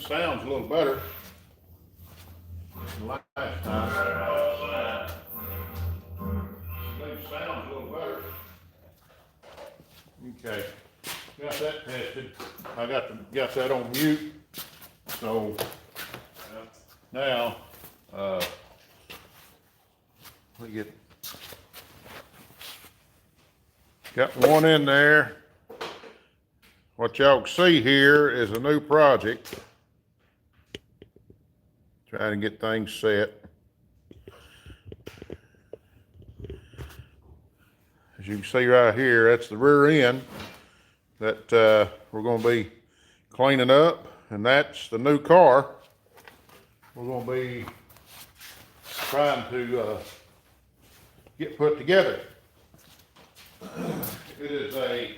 believe the sound's a little better than last time. I believe the sound's a little better. Okay, got that tested. I got that on mute. So now, we got one in there. What y'all can see here is a new project. Trying to get things set. As you can see right here, that's the rear end that we're going to be cleaning up, and that's the new car we're going to be trying to get put together. It is a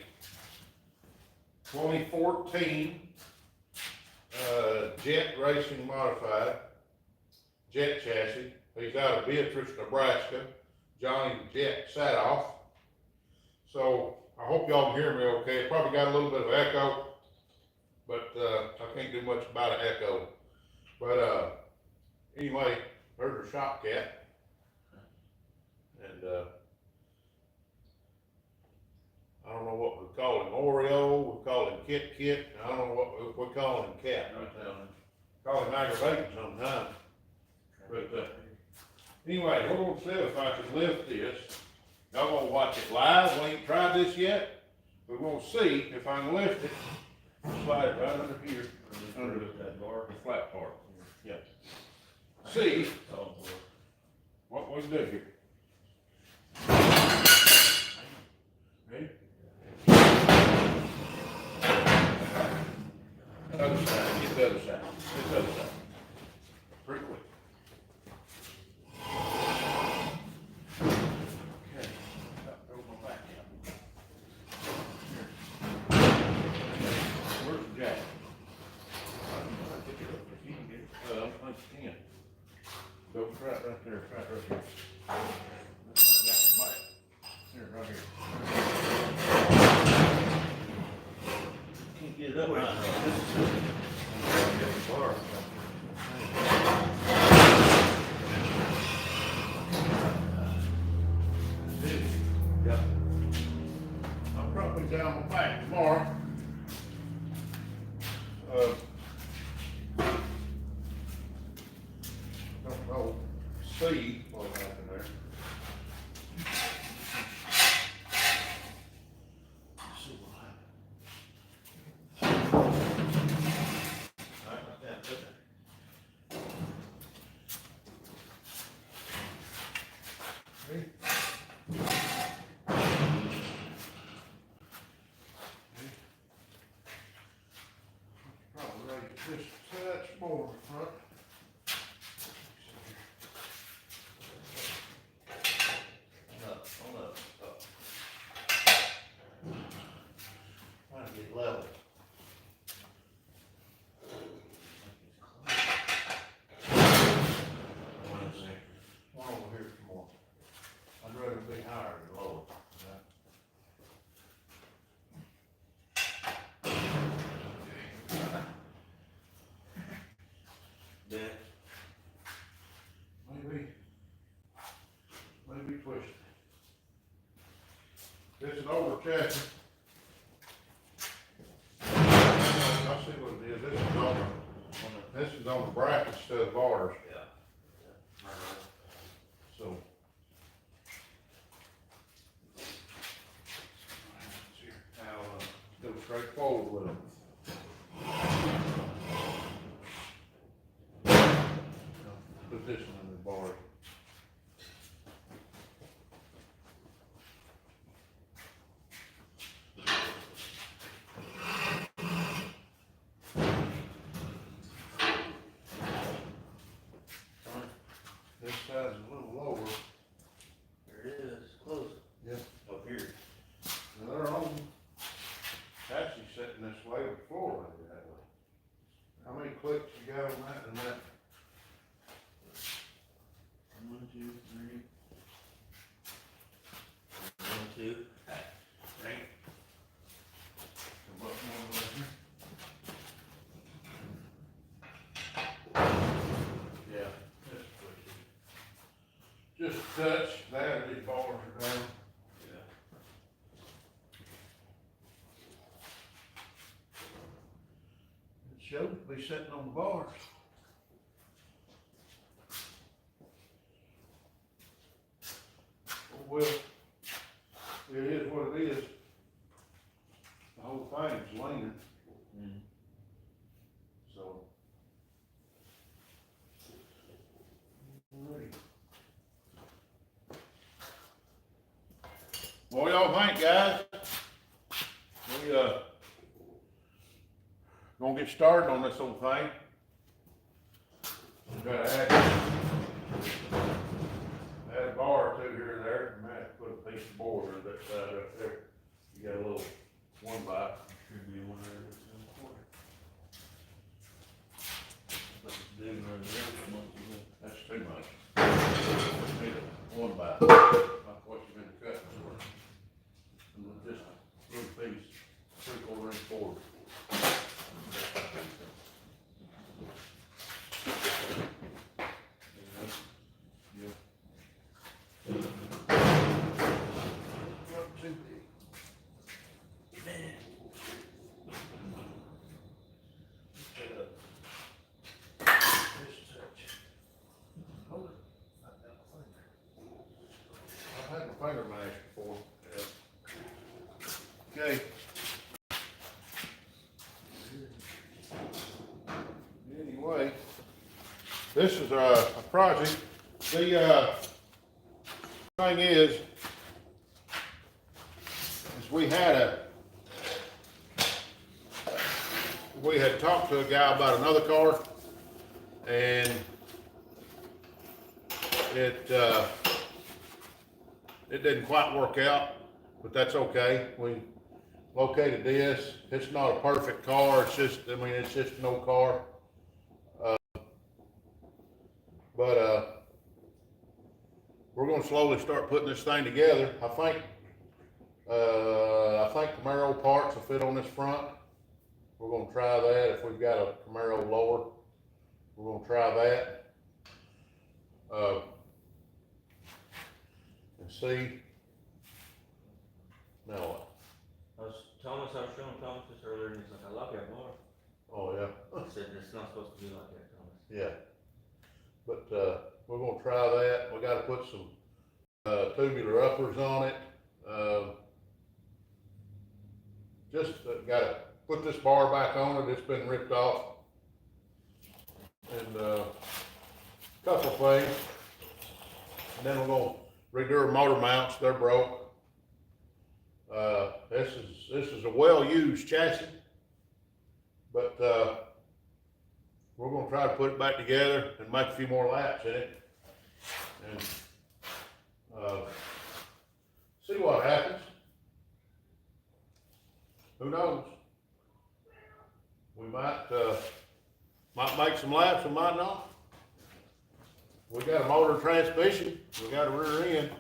2014 Jet Racing Modified jet chassis. He's out of Beatrice, Nebraska. Johnny the Jet Sadoff. So I hope y'all can hear me okay. Probably got a little bit of echo, but I can't do much about an echo. But anyway, there's a shop cat. And I don't know what we call him, Oreo, we call him Kit Kit, I don't know what we call him, Cat. Call him aggravating sometimes. But anyway, we're gonna see if I can lift this. Y'all gonna watch it live, we ain't tried this yet. We're gonna see if I can lift it. Slide it right under here, under the flat part. Yeah. See what we can do here. Ready? Other side, get the other side, get the other side. Pretty quick. Okay, throw my back out. Where's the jack? If you can get it, I don't think you can. Go right there, right here. That's not got the back. Here, right here. Can't get it up right now. Yeah. I'll probably down my back tomorrow. Don't know, see what happened there. See what happened. All right, like that, put that. Ready? Probably ready just a touch more in front. Trying to get level. One over here some more. I'd rather be higher than lower. Maybe twist it. This is over chassis. I see what it is. This is on the bracket instead of bars. Yeah. So. Now, go straight forward with them. Put this one in the bars. This side's a little lower. There it is, close. Yep. Up here. And they're on. Actually sitting this way before I did that way. How many clicks you got on that and that? 1, 2, 3. 1, 2. Right. Come up one way here. just a touch, that, these bars are down. Yeah. It shows to be sitting on the bars. Well, it is what it is. The whole thing's leaning, Mm. so. Alright. What y'all think, guys? We, gonna get started on this whole thing. We gotta add a bar or two here and there, might have to put a piece of board on that side up there. You got a little one by. Should be one there that's in the corner. But it's big right there, it's not too big. That's too much. Need a one by, like what you've been cutting for. And just a little piece, 3/4 inch board. Not too big. Man. Just a touch. Hold it. I've had my finger mashed before. Yeah. Okay. Anyway, this is a project. The thing is we had talked to a guy about another car, and it didn't quite work out, but that's okay. We located this. It's not a perfect car. It's just, I mean, it's just no car. But we're going to slowly start putting this thing together. I think Camaro parts will fit on this front. We're going to try that. If we've got a Camaro lower, we're going to try that. And see. Now what? I was showing Thomas this earlier, and he's like, I love that bar. Oh, yeah. I said, it's not supposed to be like that, Thomas. Yeah. But, we're gonna try that. We gotta put some, tubular uppers on it. Just gotta put this bar back on it. It's been ripped off. And, couple of things. And then we're gonna redo our motor mounts. They're broke. This is a well-used chassis, but, we're gonna try to put it back together and make a few more laps in it. And, see what happens. Who knows? We might make some laps, we might not. We got a motor transmission, we got a rear end.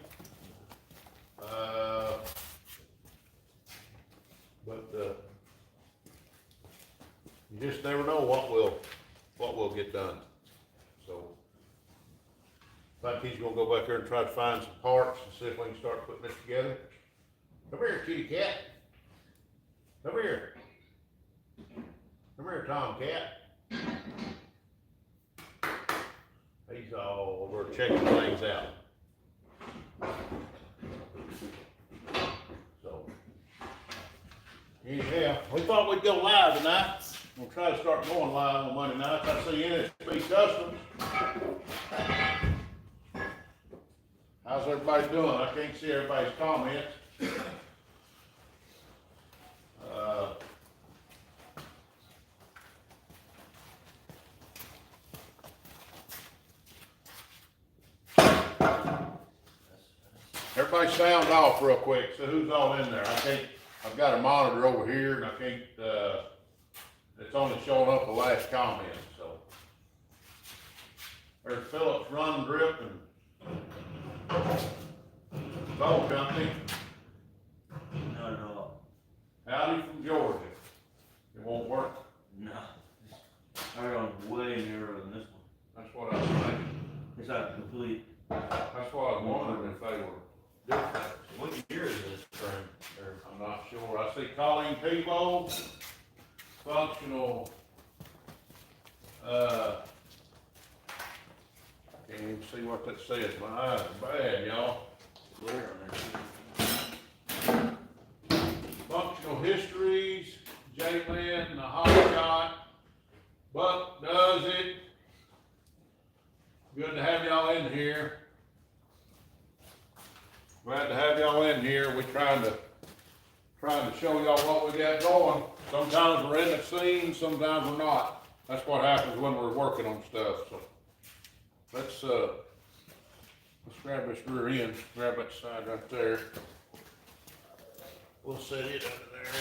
But you just never know what will get done. So I think he's gonna go back there and try to find some parts and see if we can start putting this together. Come here, kitty cat. Come here. Come here, Tomcat. He's all over checking things out. So, yeah, we thought we'd go live tonight. We'll try to start going live on Monday nights. I see NSP Customs. How's everybody doing? I can't see everybody's comments. Everybody sound off real quick. So who's all in there? I've got a monitor over here and I can't, it's only showing up the last comment, so. There's Phillips Run Grip and Bow Company. Not at all. Howdy from Georgia. It won't work. No. Our one's way narrower than this one. That's what I was thinking. It's like a complete That's why I was wondering if they were different. What year is this from? Or, I'm not sure. I see Colleen Tebow, functional, can't even see what that says. My eyes are bad, y'all. glare on there. Functional histories, Jalen, the hot shot, Buck does it. Good to have y'all in here. Glad to have y'all in here. We're trying to show y'all what we got going. Sometimes we're in the scene, sometimes we're not. That's what happens when we're working on stuff, so. Let's grab this rear end, grab that side right there. We'll set it under there.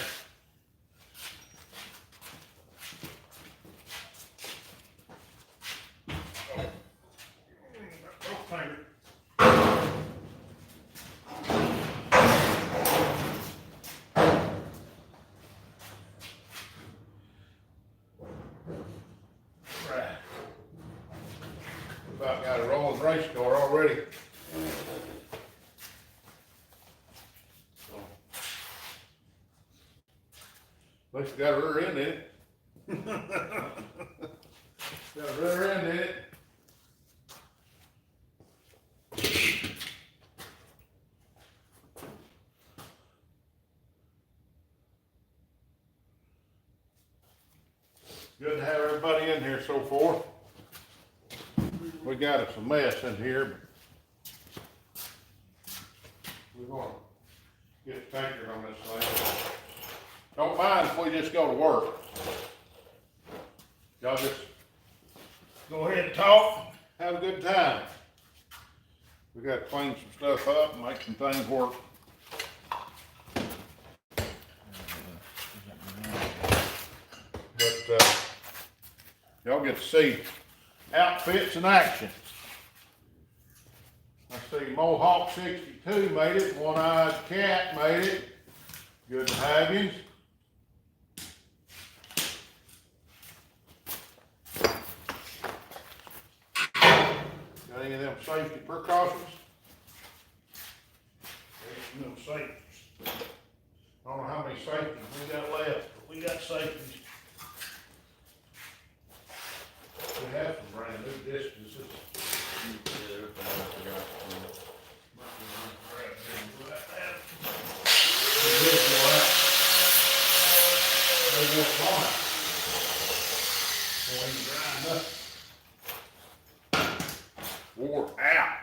Right. About got a rolling race car already. So, at least got a rear end in it. Got a rear end in it. Good to have everybody in here so far. We got us a mess in here, but we're gonna get tankered on this thing. Don't mind if we just go to work. Y'all just go ahead and talk, have a good time. We gotta clean some stuff up and make some things work. But, y'all get to see outfits in action. I see Mohawk 62 made it, One-Eyed Cat made it. Good to have you. Got any of them safety precautions? There's them safeties. I don't know how many safeties we got left, but we got safeties. We have some brand new distances. Wore out.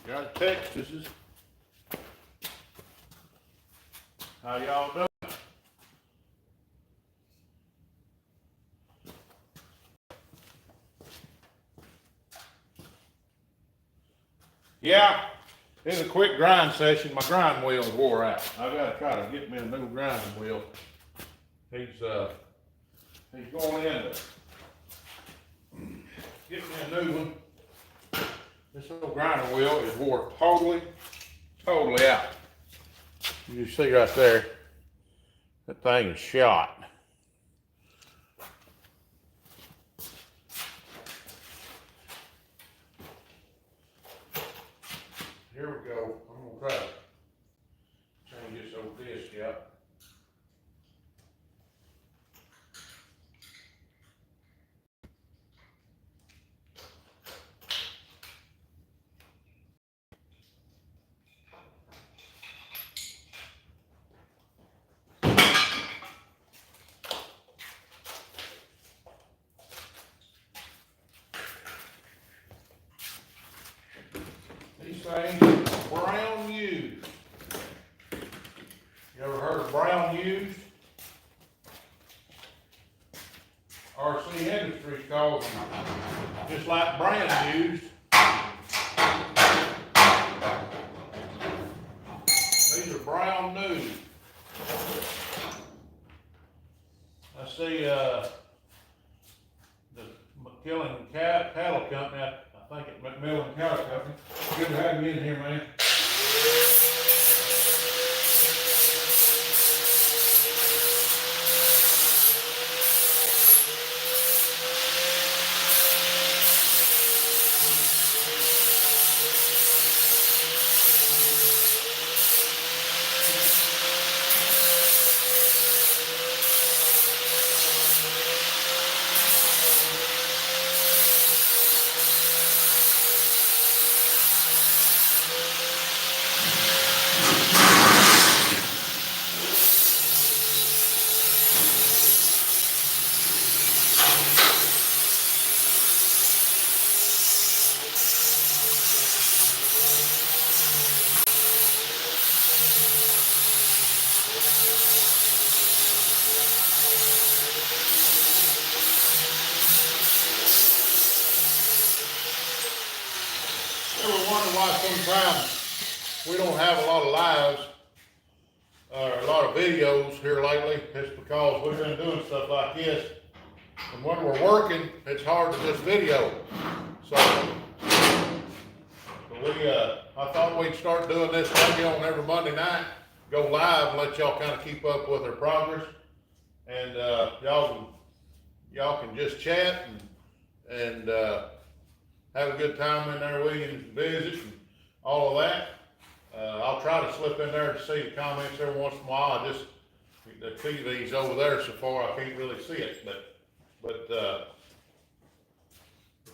Got a text, this is. How y'all doing? Yeah, it's a quick grind session. My grind wheel's wore out. I gotta try to get me a new grinding wheel. He's going in to get me a new one. This old grinder wheel is wore totally out. You see right there, that thing is shot. Here we go. I'm gonna try to change this old disc out. These things are brown used. You ever heard of brown used? RC Industries calls them just like brand used. These are brown new. I see the McKillen Cattle Company, I think it's McMillan Cattle Company. Good to have you in here, man. Ever wonder why sometimes we don't have a lot of lives or a lot of videos here lately? It's because we've been doing stuff like this, and when we're working, it's hard to just video. So, I thought we'd start doing this maybe on every Monday night, go live and let y'all kind of keep up with our progress. And, y'all can just chat and have a good time in there with you and visit and all of that. I'll try to slip in there to see the comments every once in a while. The TV's over there so far I can't really see it, but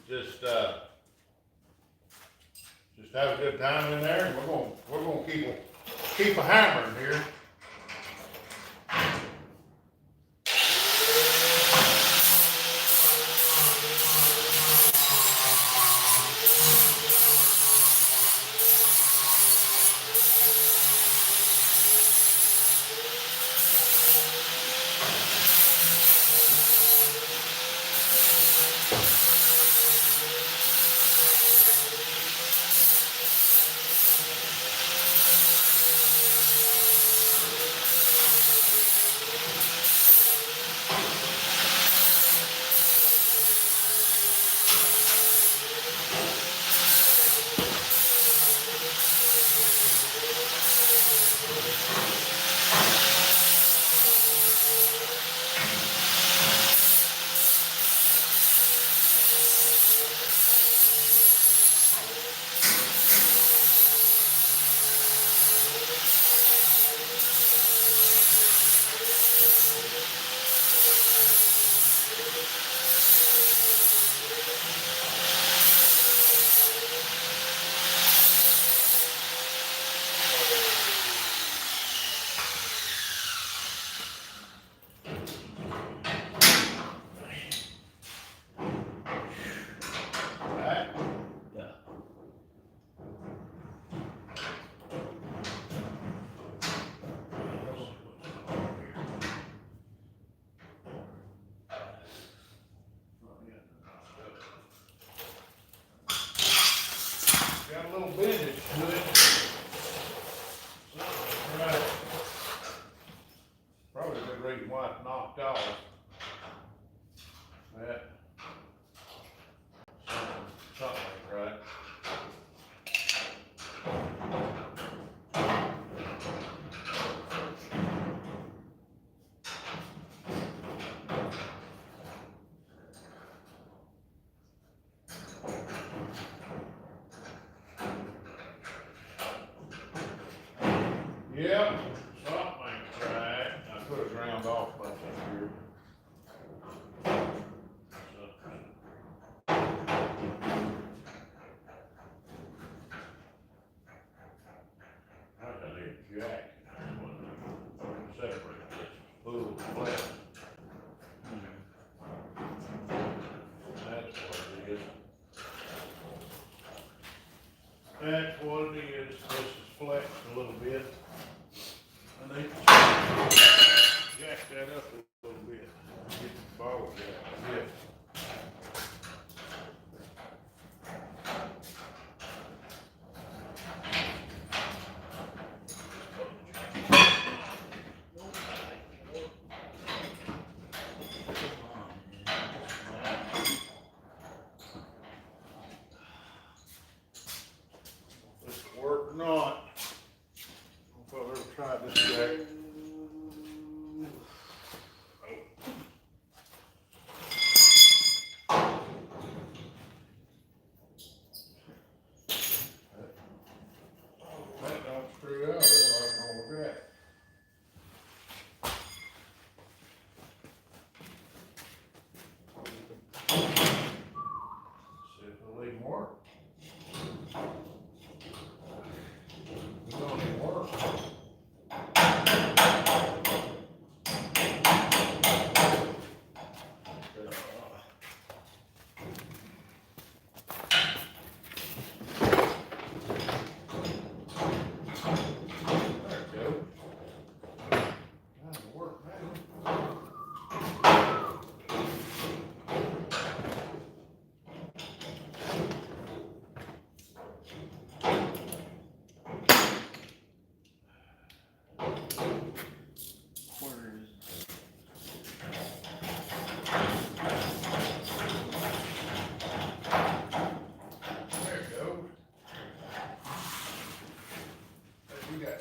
just have a good time in there, and we're gonna keep a hammering here. Got a little bendage to it. Right. Probably a good reason why it's knocked off. That. Something ain't right. Yep, something ain't right. I put a ground off button here. I got a jack. Separate this little flat. That's what it is. That's what it is. This is flexed a little bit. I need to jack that up a little bit. Get the ball jack. Yeah.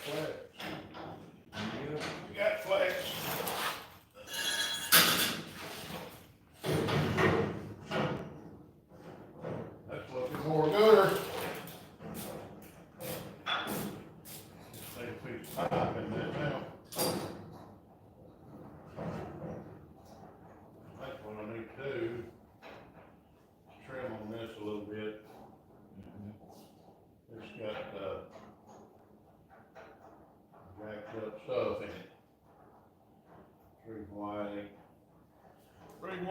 We got flats. That's looking more gooder. Just take a piece of pipe in that now. That's what I need to do. Trim on this a little bit. It's got, jacked up stuff in it. Reason why it ain't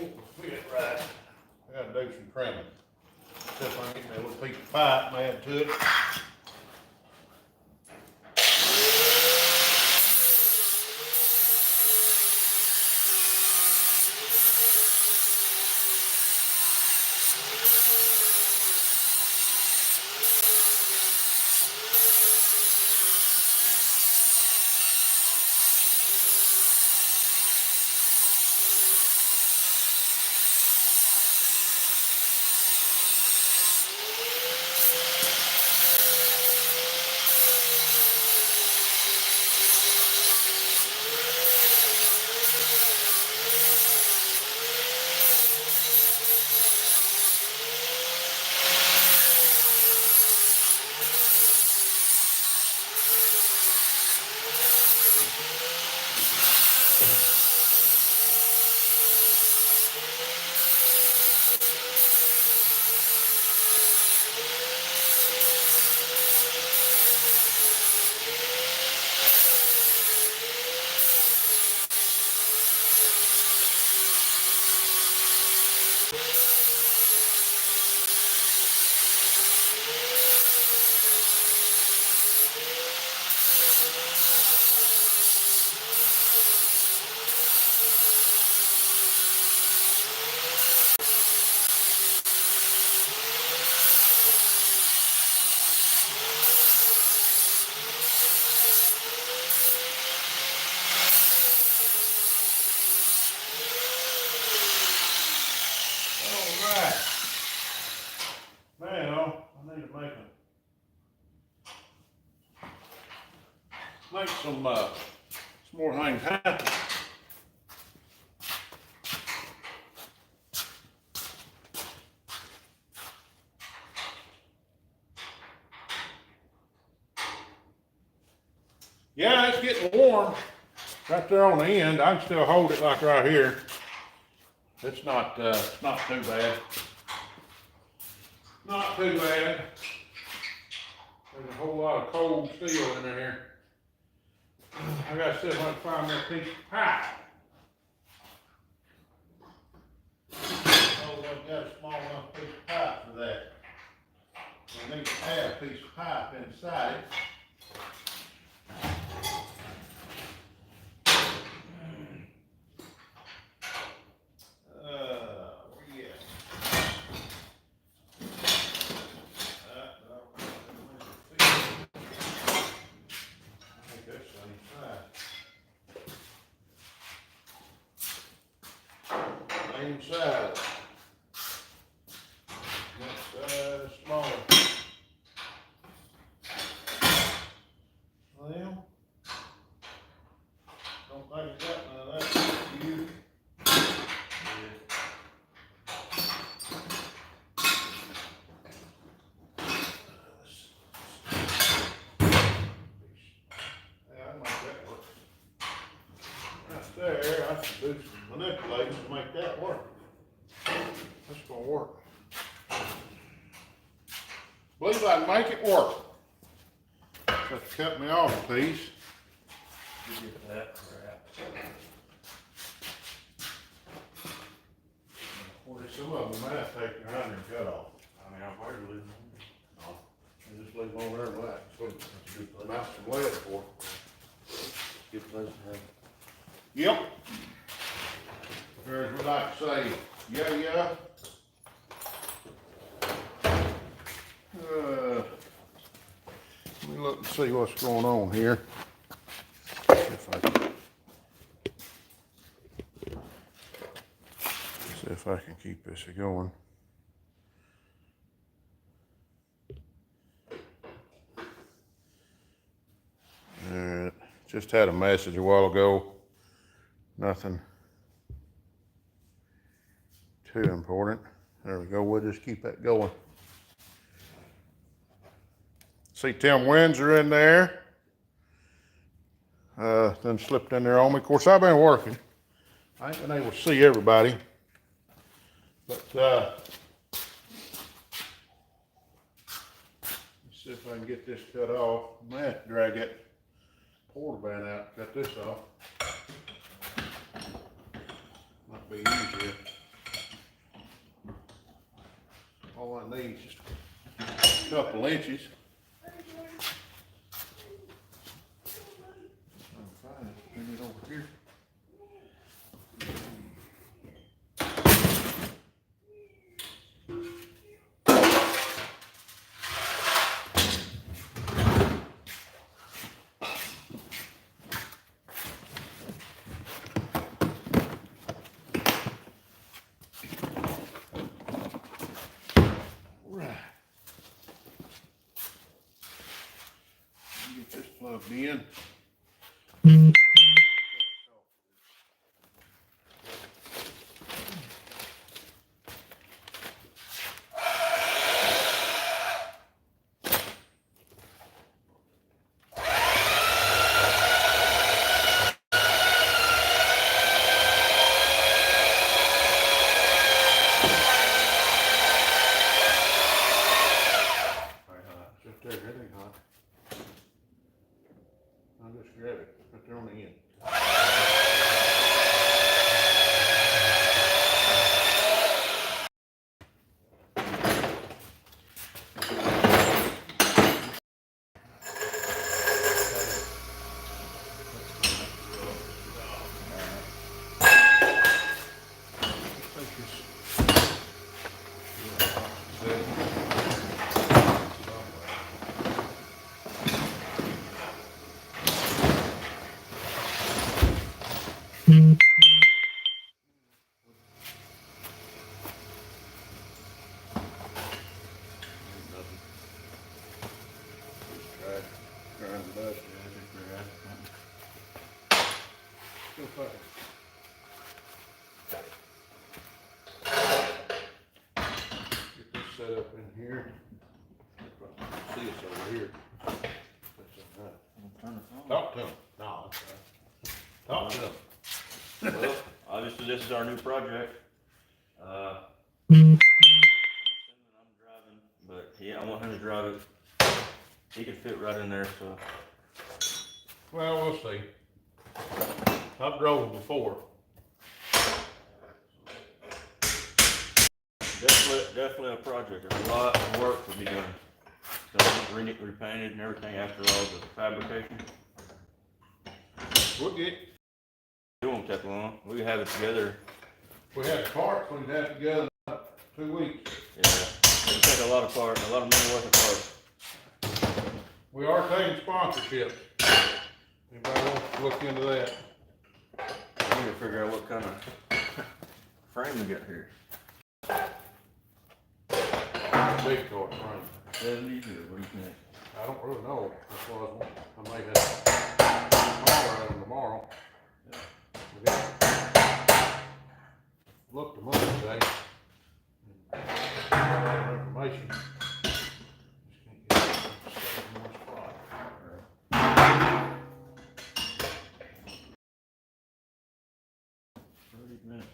won't fit right. I gotta do some trimming. See if I can get me a little piece of pipe and add to it. Now, I need to make some more things happen. Yeah, it's getting warm. Right there on the end, I can still hold it like right here. It's not too bad. Not too bad. There's a whole lot of cold steel in there. I gotta see if I can find that piece of pipe. Oh, I've got a small enough piece of pipe for that. I need to add a piece of pipe inside it. Same size. Next size smaller. Well, don't think I got none of that. You? Yeah, I might that work. Right there, I can do some manipulating to make that work. That's gonna work. Believe I can make it work. Just cut me off a piece. You get that crap. Some of them might take your hand and cut off. I mean, I've heard of it. You just leave them over there and relax. Put them out some lead for it. Get those. Yep. Or as we like to say, yeah. Let me look and see what's going on here. See if I can keep this going. Just had a message a while ago. Nothing too important. There we go. We'll just keep that going. See Tim Windsor in there. Then slipped in there on me. Of course, I've been working. I ain't been able to see everybody. But let's see if I can get this cut off. I'm gonna have to drag that porta band out, cut this off. Might be easier. All I need is just a couple inches. I'm fine. Bring it over here. Get this plugged in. I'll just grab it, right there on the end. Still fucking. Get this set up in here. See it's over here. That's all right. Talk to him. No, that's all right. Talk to him. Well, obviously this is our new project. I'm driving, but yeah, I want him to drive it. He can fit right in there, so. Well, we'll see. I've drove before. Definitely a project. There's a lot of work to be done. So repainted and everything after all the fabrication. We'll get. It won't take long. We can have it together. We had parts, we'd have it together in 2 weeks. Yeah, it'll take a lot of parts, a lot of money worth of parts. We are taking sponsorships. Anybody wants to look into that? I need to figure out what kind of frame we got here. Big car frame. 70s or what do you think? I don't really know. That's what I may have tomorrow at them tomorrow. We got looked them up today. Information. Just can't get it in one spot. 30 minutes.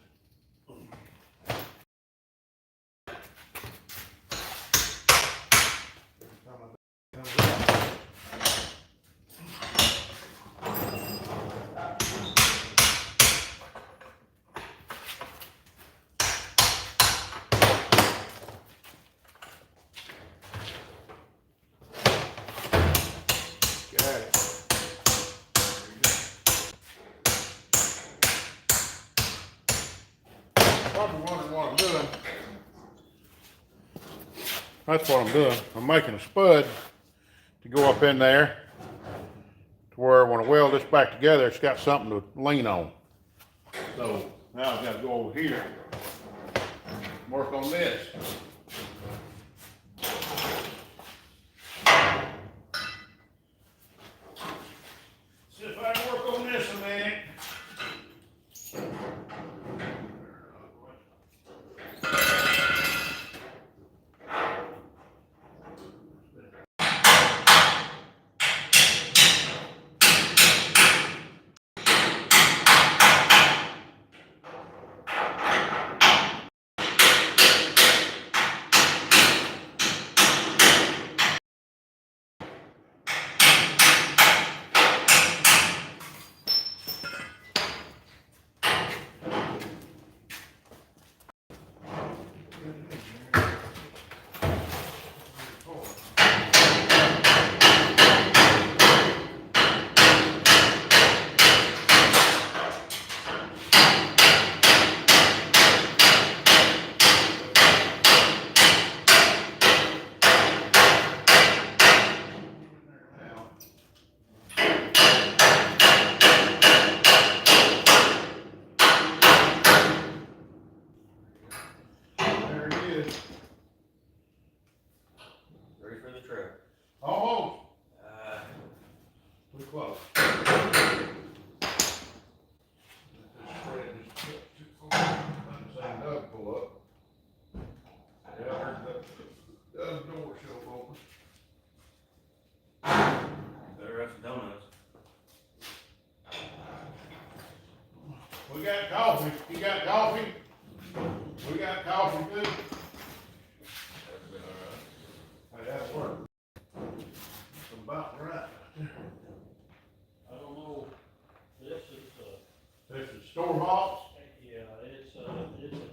Got it. Probably wondering what I'm doing. That's what I'm doing. I'm making a spud to go up in there to where when I weld this back together, it's got something to lean on. So now I've got to go over here and work on this. See if I can ready. Ready for the truck. Almost. We're close. Same Doug pull up. Yeah, I heard Doug's door show open. Better have some donuts. We got coffee. You got coffee? We got coffee too. That's been alright. Hey, that'll work. That's about right. I don't know, this is, This is store box. yeah, it's a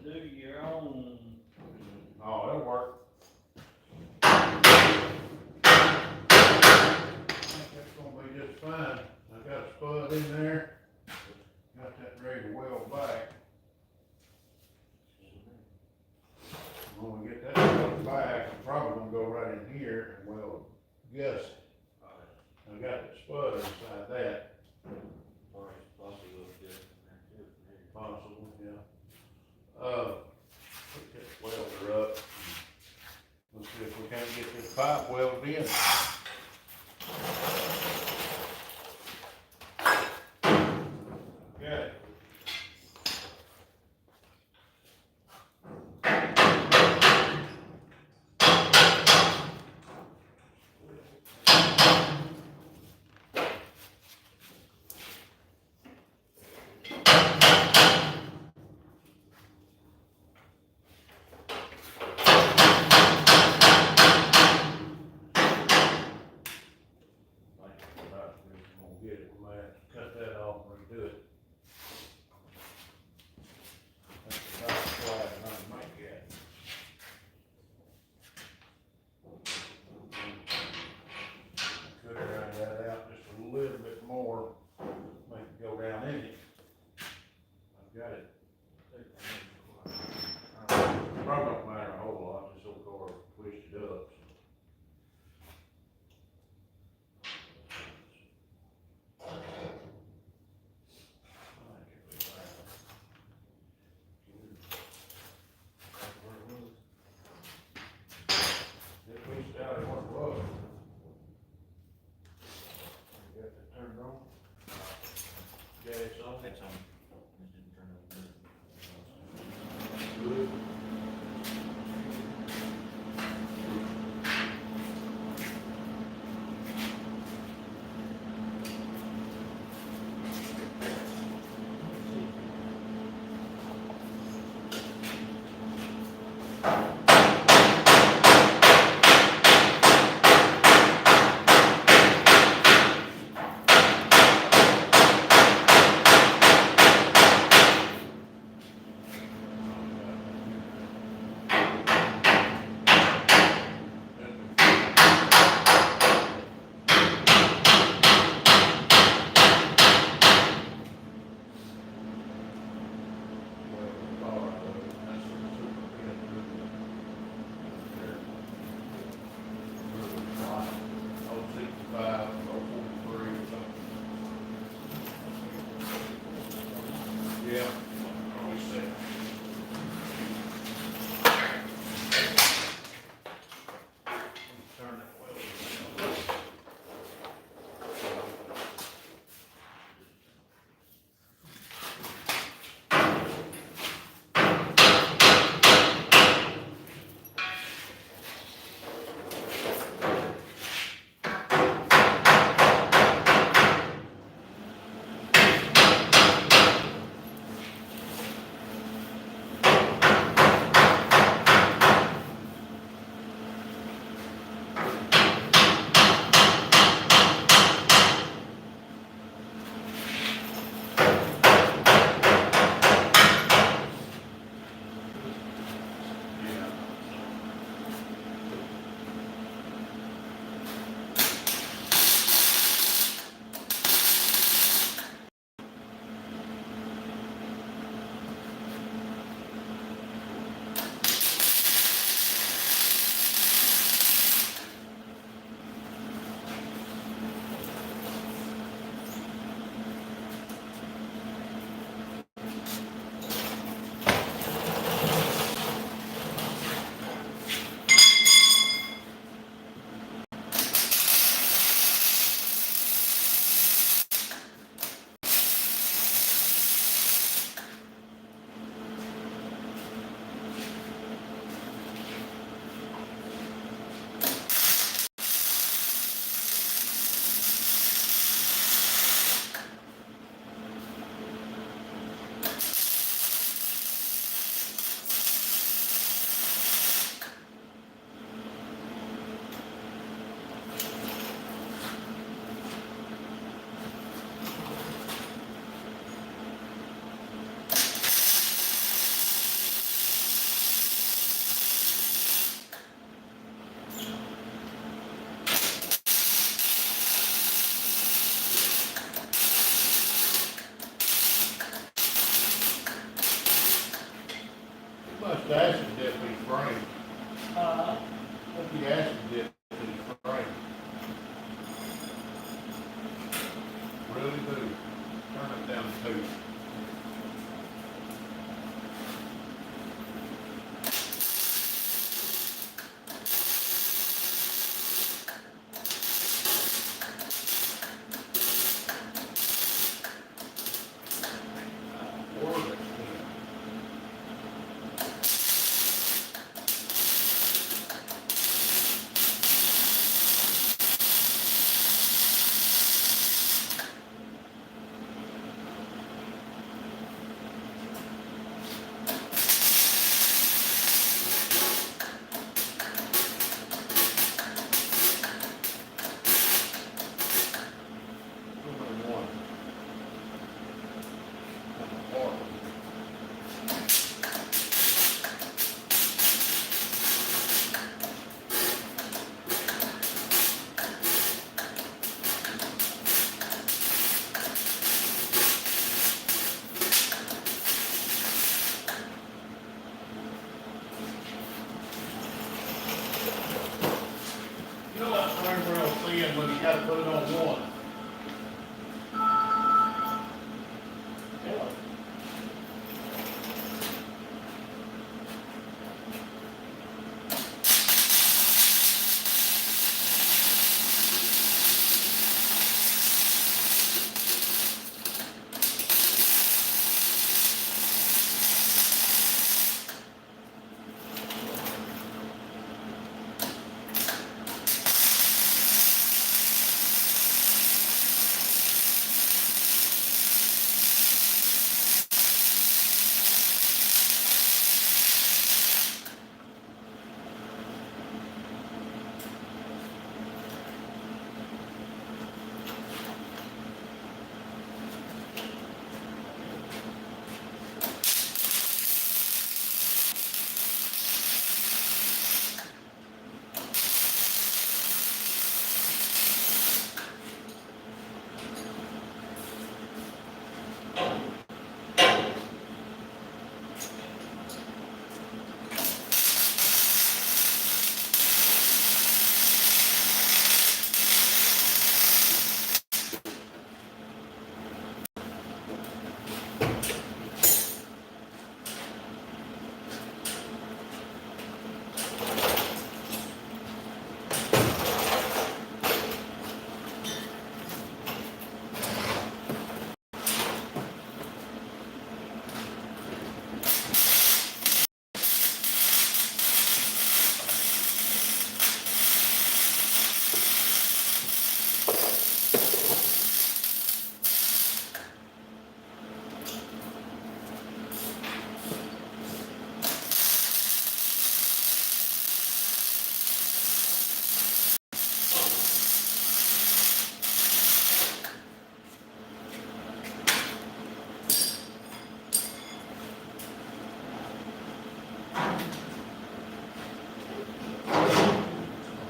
do your own, Oh, that'll work. I think that's gonna be just fine. I got a spud in there. Got that ready to weld back. When we get that welded back, I'm probably gonna go right in here and weld gusset. I got the spud inside that. Possible, yeah. Put this welder up. Let's see if we can't get this pipe welded in. Okay. Get it, we might have to cut that off and redo it. That's about flat, and I might get. Could have rounded that out just a little bit more, make it go down in it. I've got it. Probably don't matter a whole lot, just so far twisted up. It twisted out of what it was. You got that turned on? Yeah, it's on. It's on. It didn't turn on. Good. Much acid dip these frames? Uh, What the acid dip these frames? Really do. Turn it down to 2. You know that frame rail thin when you gotta put it on one? yeah.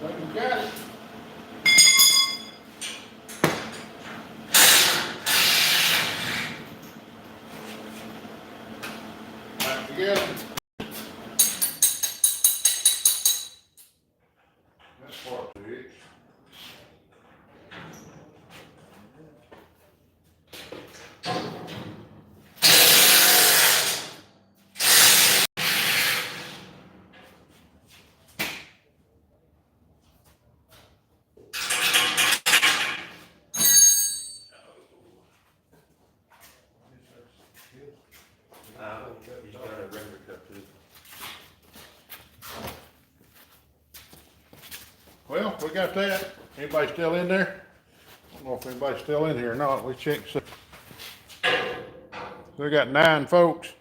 I think we got it. Back together. That's part to it. He's got a regular cup too. Well, we got that. Anybody still in there? I don't know if anybody's still in here or not. We checked. So we got 9 folks.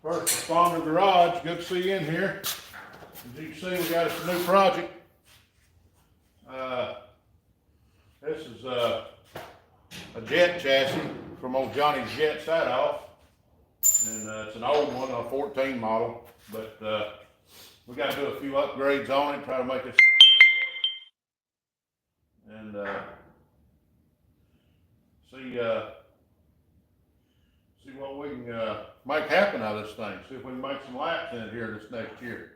First Responder Garage, good to see you in here. As you can see, we got us a new project. This is a jet chassis from old Johnny's Jet Set Off. And it's an old one, a 14 model, but we got to do a few upgrades on it, try to make it. And see, can, make happen out of this thing, see if we can make some laps in it here this next year.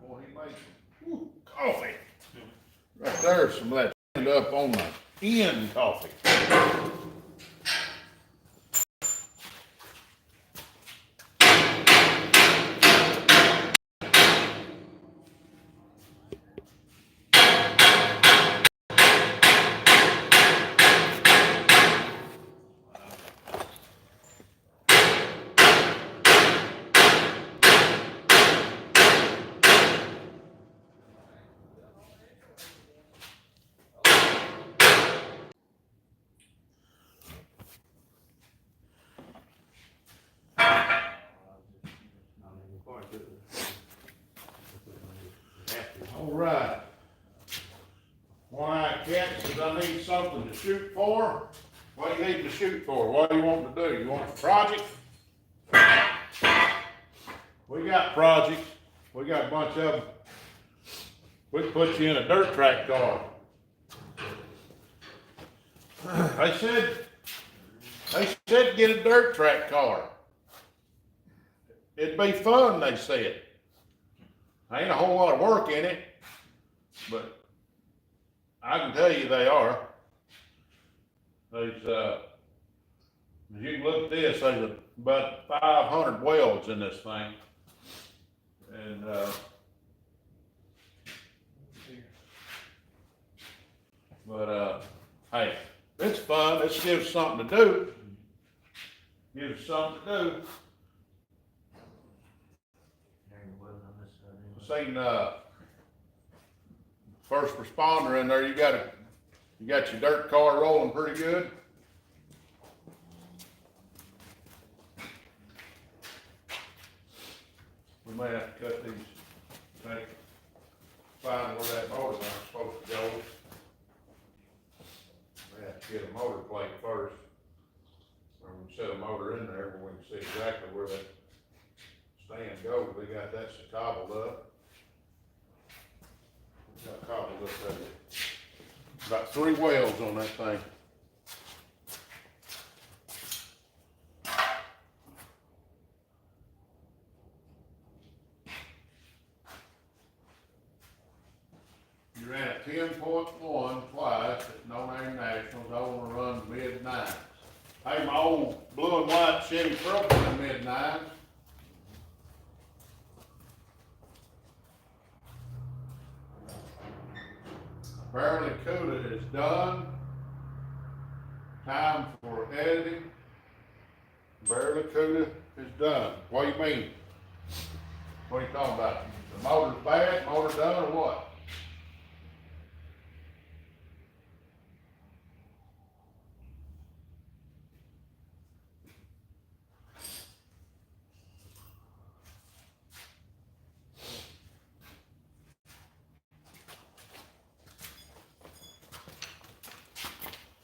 Boy, he made some coffee. Right there's some of that end up on the end coffee. All right. One-eyed cat says, I need something to shoot for. What do you need to shoot for? What do you want to do? You want a project? We got projects. We got a bunch of them. We can put you in a dirt track car. They said get a dirt track car. It'd be fun, they said. Ain't a whole lot of work in it, but I can tell you they are. There's, you can look at this, there's about 500 welds in this thing. And, hey, it's fun. This gives something to do. Gives something to do. Seen first responder in there. You got your dirt car rolling pretty good. We may have to cut these. Find where that motor line's supposed to go. We have to get a motor plate first. Or we set a motor in there where we can see exactly where that stand goes. We got that cobbled up. Got cobbled up there. About 3 welds on that thing. You ran a 10.1 twice at No Name Nationals. I want to run mid-9s. Hey, my old blue and white Chevy truck in mid-9s. Barracuda is done. Time for editing. Barracuda is done. What do you mean? What are you talking about? The motor's bad, motor done, or what?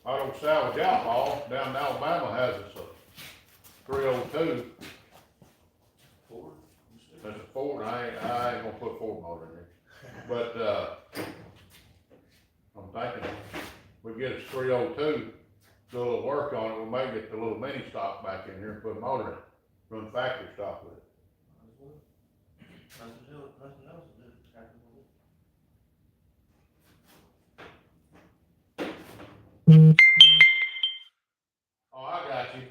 Auto Salvage Outlaw down in Alabama has us a 302. Ford? That's a Ford. I ain't gonna put Ford motor in there. But, I'm thinking we get a 302, do a little work on it, we may get the little mini stock back in here and put a motor in it, run factory stock with it. Nothing else to do. Oh, I got you.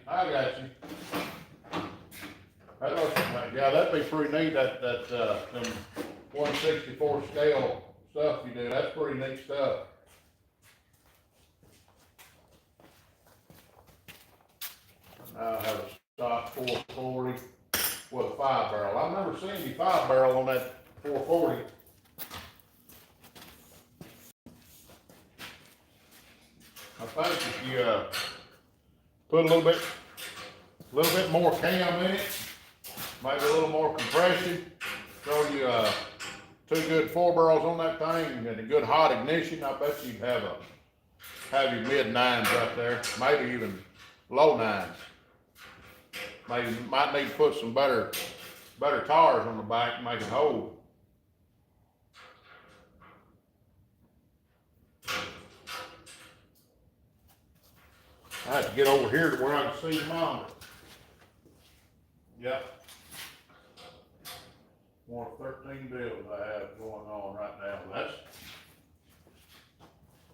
That looks like, yeah, that'd be pretty neat, them 1/64 scale stuff you do, that's pretty neat stuff. I have a stock 440 with a 5-barrel. I've never seen any 5-barrel on that 440. I think if you, put a little bit more cam in it, maybe a little more compression, throw you, 2 good 4-barrels on that thing and a good hot ignition, I bet you'd have your mid-9s right there, maybe even low 9s. maybe, might need to put some better tires on the back and make it hold. I have to get over here to where I can see the monitor. Yep. One of 13 bills I have going on right now.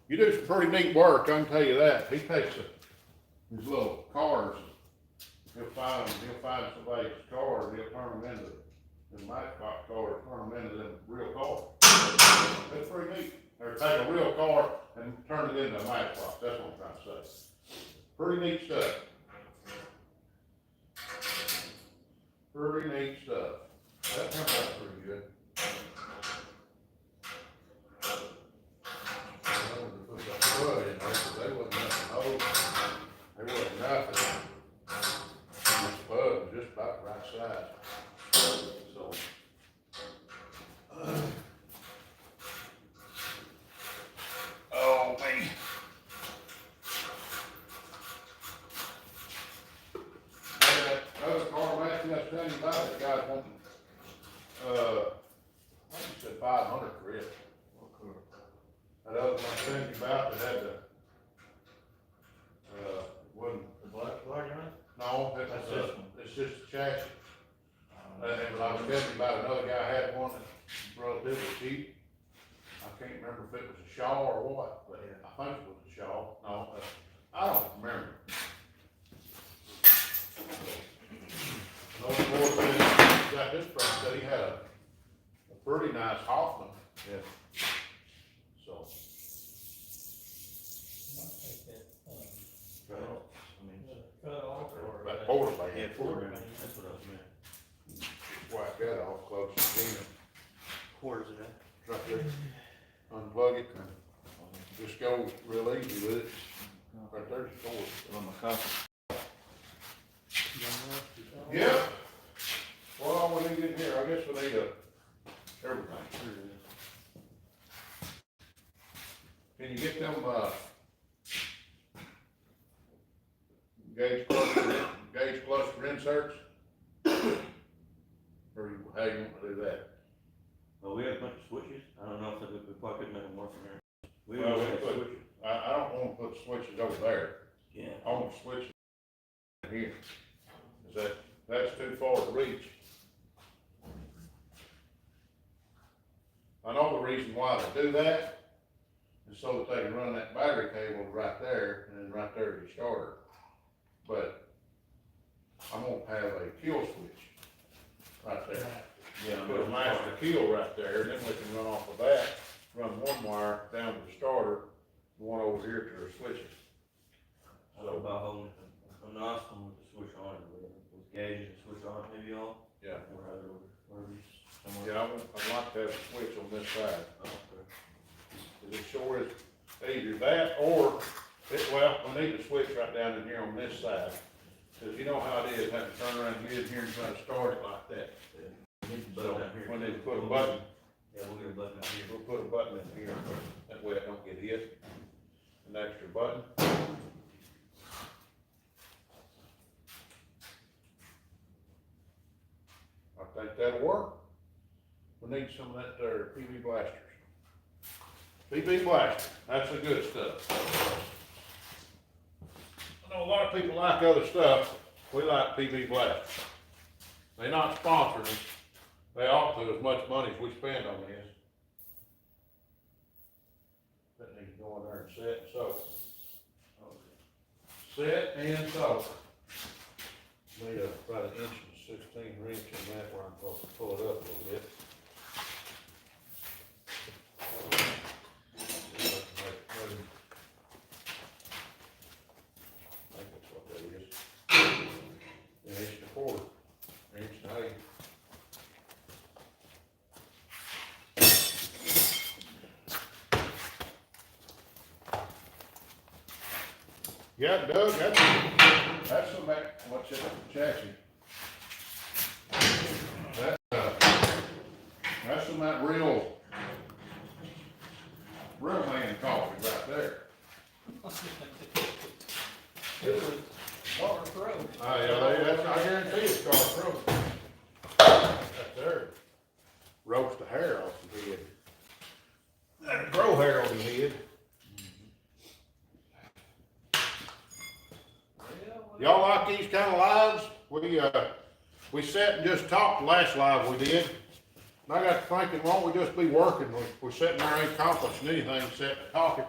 You do some pretty neat work, I can tell you that. He takes his little cars, he'll find somebody's car, and he'll turn them into the Matchbox cars, turn them into them real cars. That's pretty neat. Or take a real car and turn it into a Matchbox, that's what I'm trying to say. Pretty neat stuff. Pretty neat stuff. That turned out pretty good. I wanted to put that flood in there, but they wasn't nothing old. They wasn't nothing. And this bud was just about the right size. So. Oh, man. Other car, Matthew, I was telling you about it, guy wanting, I think he said 500 for it. That other one I telling you about that had the, wasn't. The black flag on it? No, That's this one. it's just a chassis. And I was telling you about another guy had one that's relatively cheap. I can't remember if it was a Shaw or what, but I think it was a Shaw. No, I don't remember. No more than he got this from, said he had a pretty nice Hoffman. Yeah. So. Might take that, Cut off. I mean, cut off or. That quarter back. yeah, quarter, that's what I was meant. Whack that off close to the Quarters of that. right there. Unplug it and just go real easy with it. Right there's the cord. On my compass. Yeah. Well, all we need in here, I guess we need everything. Can you get them, gauge cluster inserts? Or how you want to do that? Well, we have a bunch of switches. I don't know if we probably could make them work from here. We Well, have we put- switches. I don't want to put switches over there. Yeah. I want to switch it here. That's too far to reach. I know the reason why they do that is so that they can run that battery cable right there and then right there to your starter. But I'm gonna have a kill switch right there. Yeah. Put a master kill right there, and then we can run off of that, run one wire down to the starter, one over here to the switches. I don't know about holding a nice one with the switch on it, with gauges and switch on it, maybe all. Yeah. Or other, whatever you, somewhere. Yeah, I'd like to have a switch on this side. Oh, okay. As sure as either that or, well, we need to switch right down in here on this side. Cause you know how it is, have to turn around and get in here and try to start it like that. We need the So, button down here. we need to put a button, Yeah, we'll get a button down here. we'll put a button in here, that way it don't get hit. An extra button. I think that'll work. We need some of that there PV blasters. PV blaster, that's the good stuff. I know a lot of people like other stuff, we like PV blasters. They're not sponsoring us, they ought to, as much money as we spend on this. That needs to go in there and set and soak. Set and soak. Need about an inch and 16 wrench in that where I'm supposed to pull it up a little bit. I think that's what that is. An inch and a quarter, an inch and 1/8. Yeah, Doug, that's some, what's it, chassis. That's some of that real man coffee right there. It was water throat. Yeah, I guarantee lives, we sat and just talked the last live we did. And I got to thinking, why don't we just be working? We're sitting there ain't accomplishing anything except talking.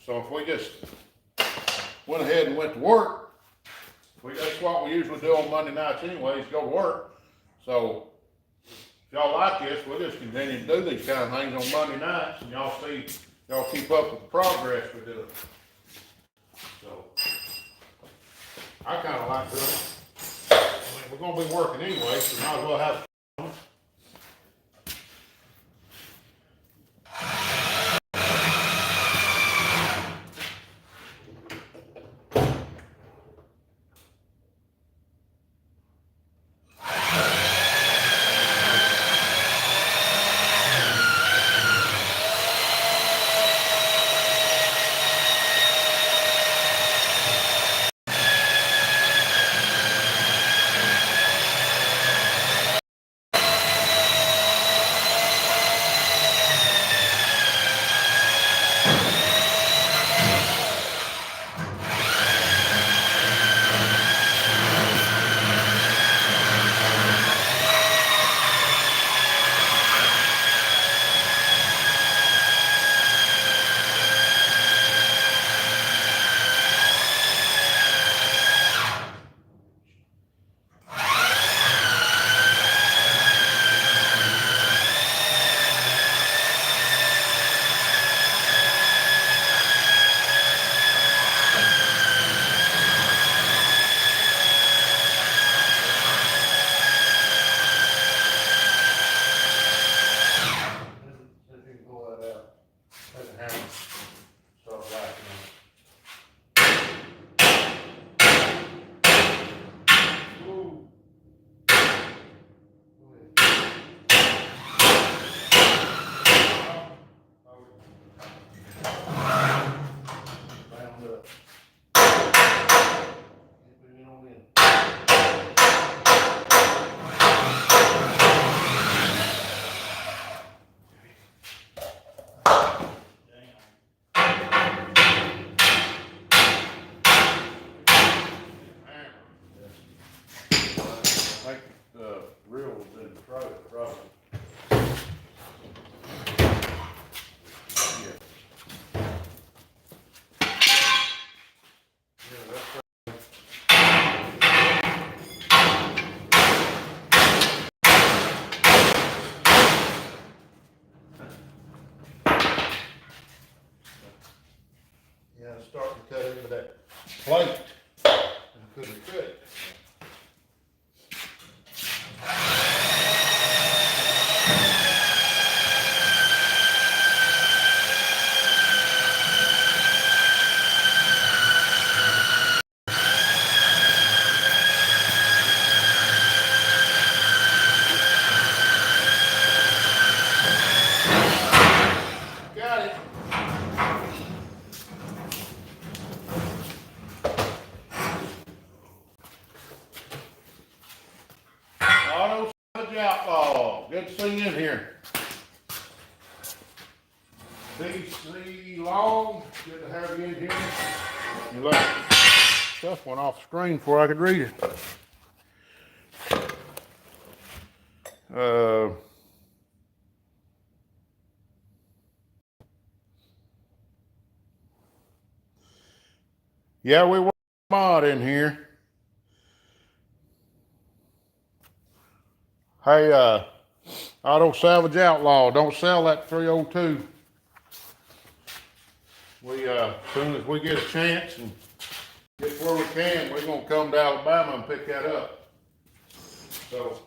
So if we just went ahead and went to work, that's what we usually do on Monday nights anyways, go to work. So if y'all like this, we'll just continue to do these kind of things on Monday nights, and y'all keep up with the progress we do. So I kind of like doing it. I mean, we're gonna be working anyway, so might as well have fun. I think the reel was in the throat, probably. Yeah. Yeah, that's right. Yeah, it's starting to cut into that plate. I couldn't cut it. Got it. Auto Savage Outlaw, good to see you in here. DC Long, good to have you in here. You look, stuff went off the screen before I could read it. Yeah, we want a mod in here. Hey, Auto Salvage Outlaw, don't sell that 302. As soon as we get a chance and get where we can, we're gonna come to Alabama and pick that up. So,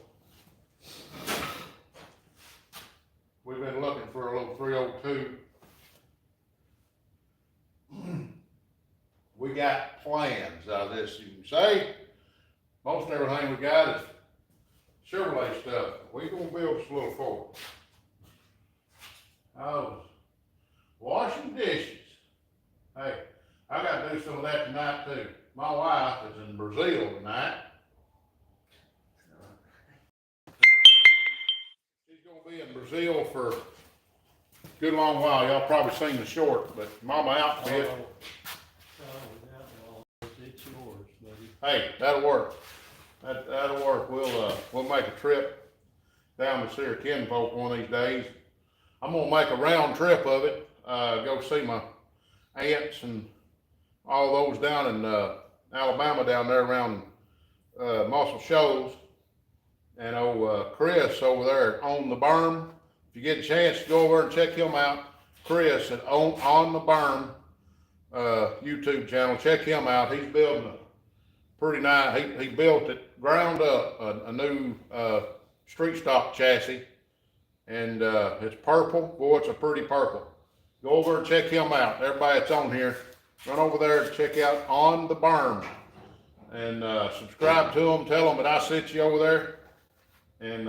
we've been looking for a little 302. We got plans out of this, you can say. Most everything we got is Chevrolet stuff. We gonna build us a little Ford. I was washing dishes. Hey, I gotta do some of that tonight too. My wife is in Brazil tonight. She's gonna be in Brazil for a good long while. Y'all probably seen the short, but Mama Outfit. It's yours, buddy. hey, that'll work. That'll work. We'll make a trip down to see our kinfolk one of these days. I'm gonna make a round trip of it, go see my aunts and all those down in, Alabama down there around, Muscle Shoals. And Chris over there on the berm, if you get a chance to go over and check him out, Chris at on the berm, YouTube channel, check him out. He's building a pretty nice, he built it ground up, a new, street stock chassis. And, it's purple. Boy, it's a pretty purple. Go over and check him out. Everybody that's on here, run over there and check out On the Berm. And, subscribe to him, tell him that I sent you over there. And,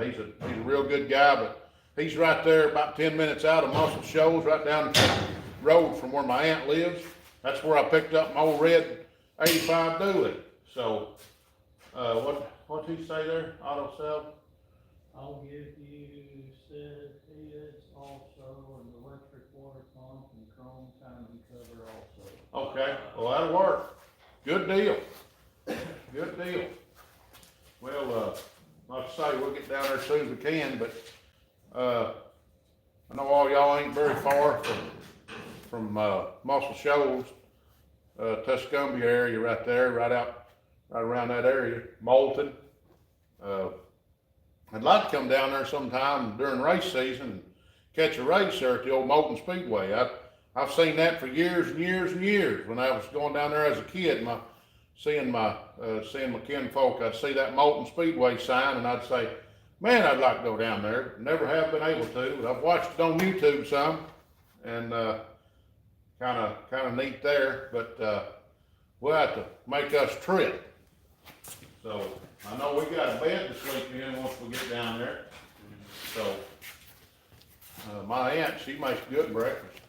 he's a real good guy, but he's right there about 10 minutes out of Muscle Shoals, right down the road from where my aunt lives. That's where I picked up my old red 85 dually. So, what'd he say there? Auto sell? I'll give you set heads also, and electric water pump and chrome timing cover also. Okay, well, that'll work. Good deal. Good deal. Well, like I say, we'll get down there as soon as we can, but, I know all y'all ain't very far from Muscle Shoals, Tuscumbia area right there, right around that area, Moulton. I'd like to come down there sometime during race season and catch a race there at the old Moulton Speedway. I've seen that for years and years and years. When I was going down there as a kid, seeing my kinfolk, I'd see that Moulton Speedway sign and I'd say, man, I'd like to go down there. Never have been able to, but I've watched it on YouTube some, and kind of neat there. But we'll have to make us a trip. So I know we got a bed to sleep in once we get down there. So my aunt, she makes good breakfast.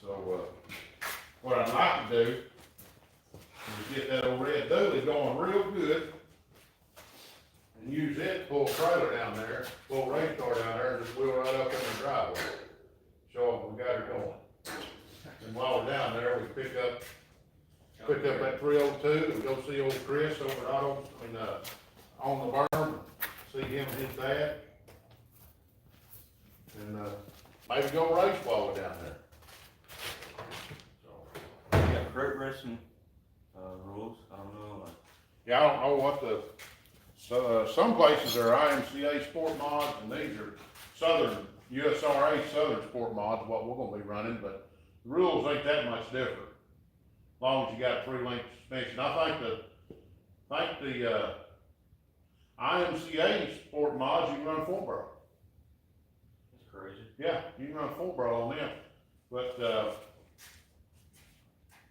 So what I'd like to do is get that old red dually going real good and use it to pull a trailer down there, pull a race car down there, and just wheel right up in the driveway. Show them we got her going. And while we're down there, we pick up that 302, we go see old Chris over at On the Berm, see him and his dad. And maybe go race while we're down there. You got crate racing, rules, I don't know, like. Yeah, I don't know what some places are IMCA sport mods, and these are USRA Southern sport mods, what we're gonna be running, but the rules ain't that much different. As long as you got 3-link suspension. I think the IMCA sport mods, you can run 4-barrel. That's crazy. Yeah, you can run 4-barrel on them, but,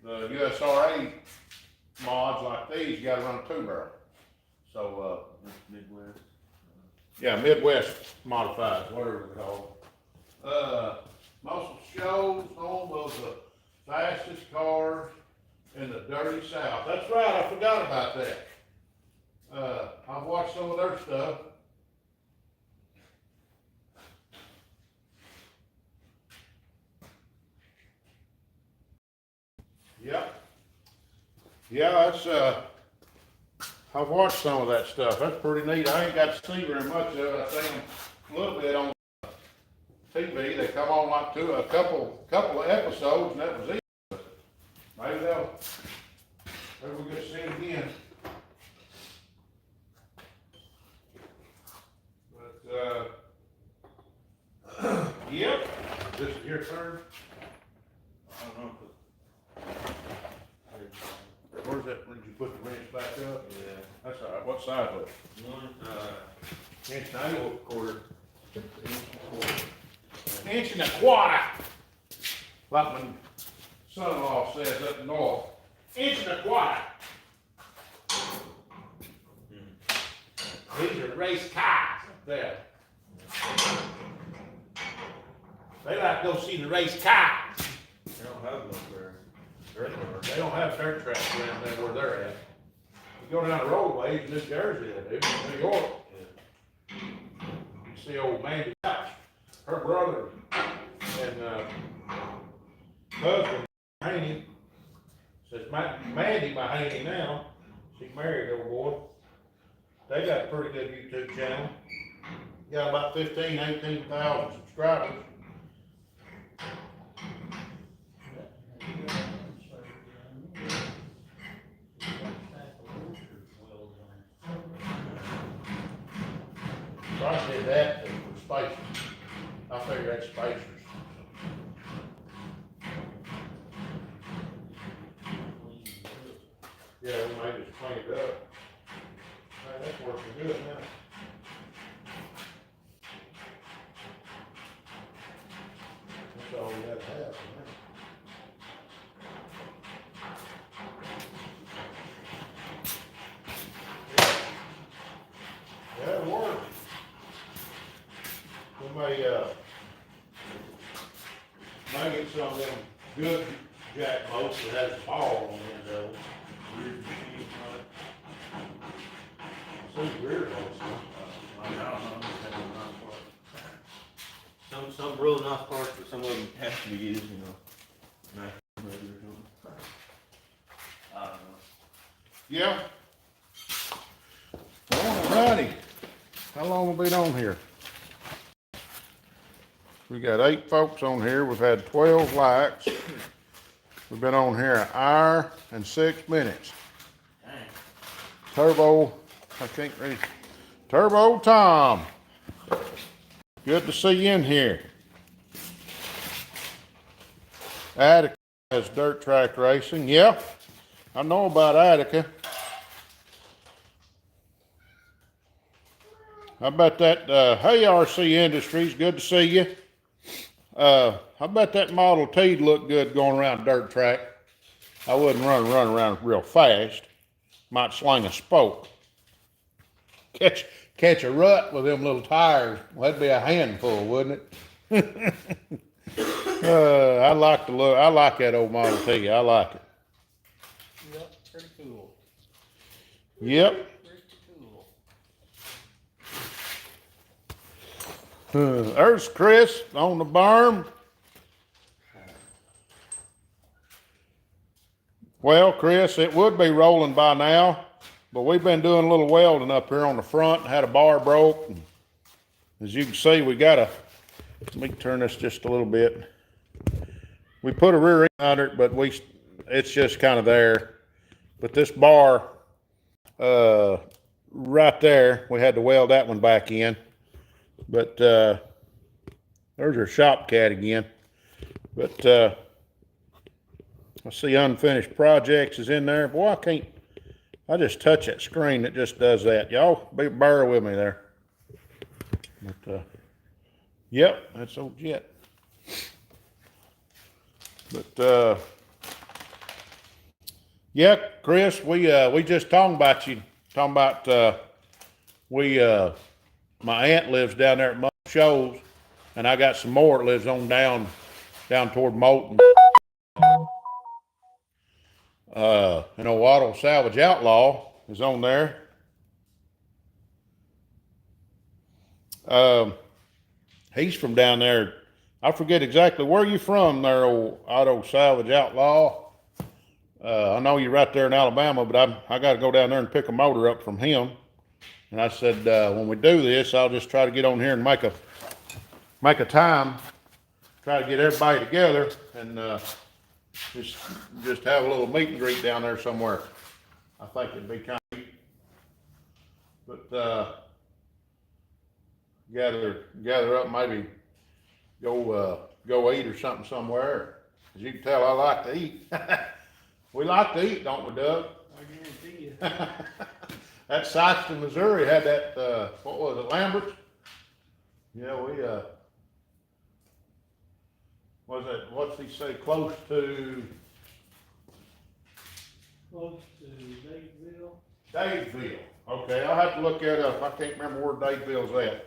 the USRA mods like these, you gotta run a 2-barrel. So, Midwest. yeah, Midwest modified, whatever they're called. Muscle Shoals, home of the fastest cars in the dirty South. That's right, I forgot about that. I've watched some of their stuff. Yep. Yeah, that's, I've watched some of that stuff. That's pretty neat. I ain't got to see very much of it. I seen a little bit on TV. They come on like a couple of episodes, and that was it. Maybe we'll get to see it again. But, yep. This is your turn. I don't know, Where's that, when you put the wrench back up? yeah. That's all right. What size was it? One, Inch and a half? quarter. Inch and a quarter. Like my son-in-law says up north. Inch and a quarter. These are race cars up there. They like to go see the race cars. They don't have no there. They don't have dirt tracks around there where they're at. You go down the roadways in New Jersey, they do, in New York. You see old Mandy Couch, her brother, and husband, Haney, Says Mandy, my handy now, she married old boy. They got a pretty good YouTube channel. Got about 18,000 subscribers. So I did that for spacers. I figured that's spacers. Yeah, we might just clean it up. Man, that's working good now. That's all we gotta have for now. Yeah, it works. We may get some of them good jack boats that has a ball on the end of it. Some weird ones. Some real nice parts, but some of them have to be used, you know, nice or something. I don't know. Yeah. Alrighty. How long have we been on here? We got 8 folks on here. We've had 12 likes. We've been on here 1 hour and 6 minutes. Dang. Turbo, I can't read. Turbo Tom. Good to see you in here. Attica has dirt track racing. Yeah, I know about Attica. How about that, hey RC Industries, good to see you. How about that Model T look good going around dirt track? I wouldn't run around real fast. Might sling a spoke. Catch a rut with them little tires. Well, that'd be a handful, wouldn't it? I like the look. I like that old Model T. I like it. Yep, pretty cool. Yep. Pretty cool. There's Chris on the berm. Well, Chris, it would be rolling by now, but we've been doing a little welding up here on the front. Had a bar broke. And as you can see, we got let me turn this just a little bit. We put a rear end under it, but it's just kind of there. But this bar, right there, we had to weld that one back in. But there's our shop cat again. But I see unfinished projects is in there. Boy, I just touch that screen, it just does that. Y'all bear with me there. But yep, that's old Jet. But yeah, Chris, we just talking about you. Talking about my aunt lives down there at Mount Shoals, and I got some more that lives on down toward Moulton. Auto Salvage Outlaw is on there. He's from down there. I forget exactly where you from there, old Auto Salvage Outlaw. I know you're right there in Alabama, but I got to go down there and pick a motor up from him. And I said, when we do this, I'll just try to get on here and make a time, try to get everybody together and just have a little meet and greet down there somewhere. I think it'd be kind of neat. But gather up, maybe go eat or something somewhere. As you can tell, I like to eat. We like to eat, don't we, Doug? I guarantee you. That Sikeston, Missouri had that, what was it, Lambert's? Yeah, what's he say, close to Dadeville. Dadeville. Okay, I'll have to look that up. I can't remember where Dadeville's at.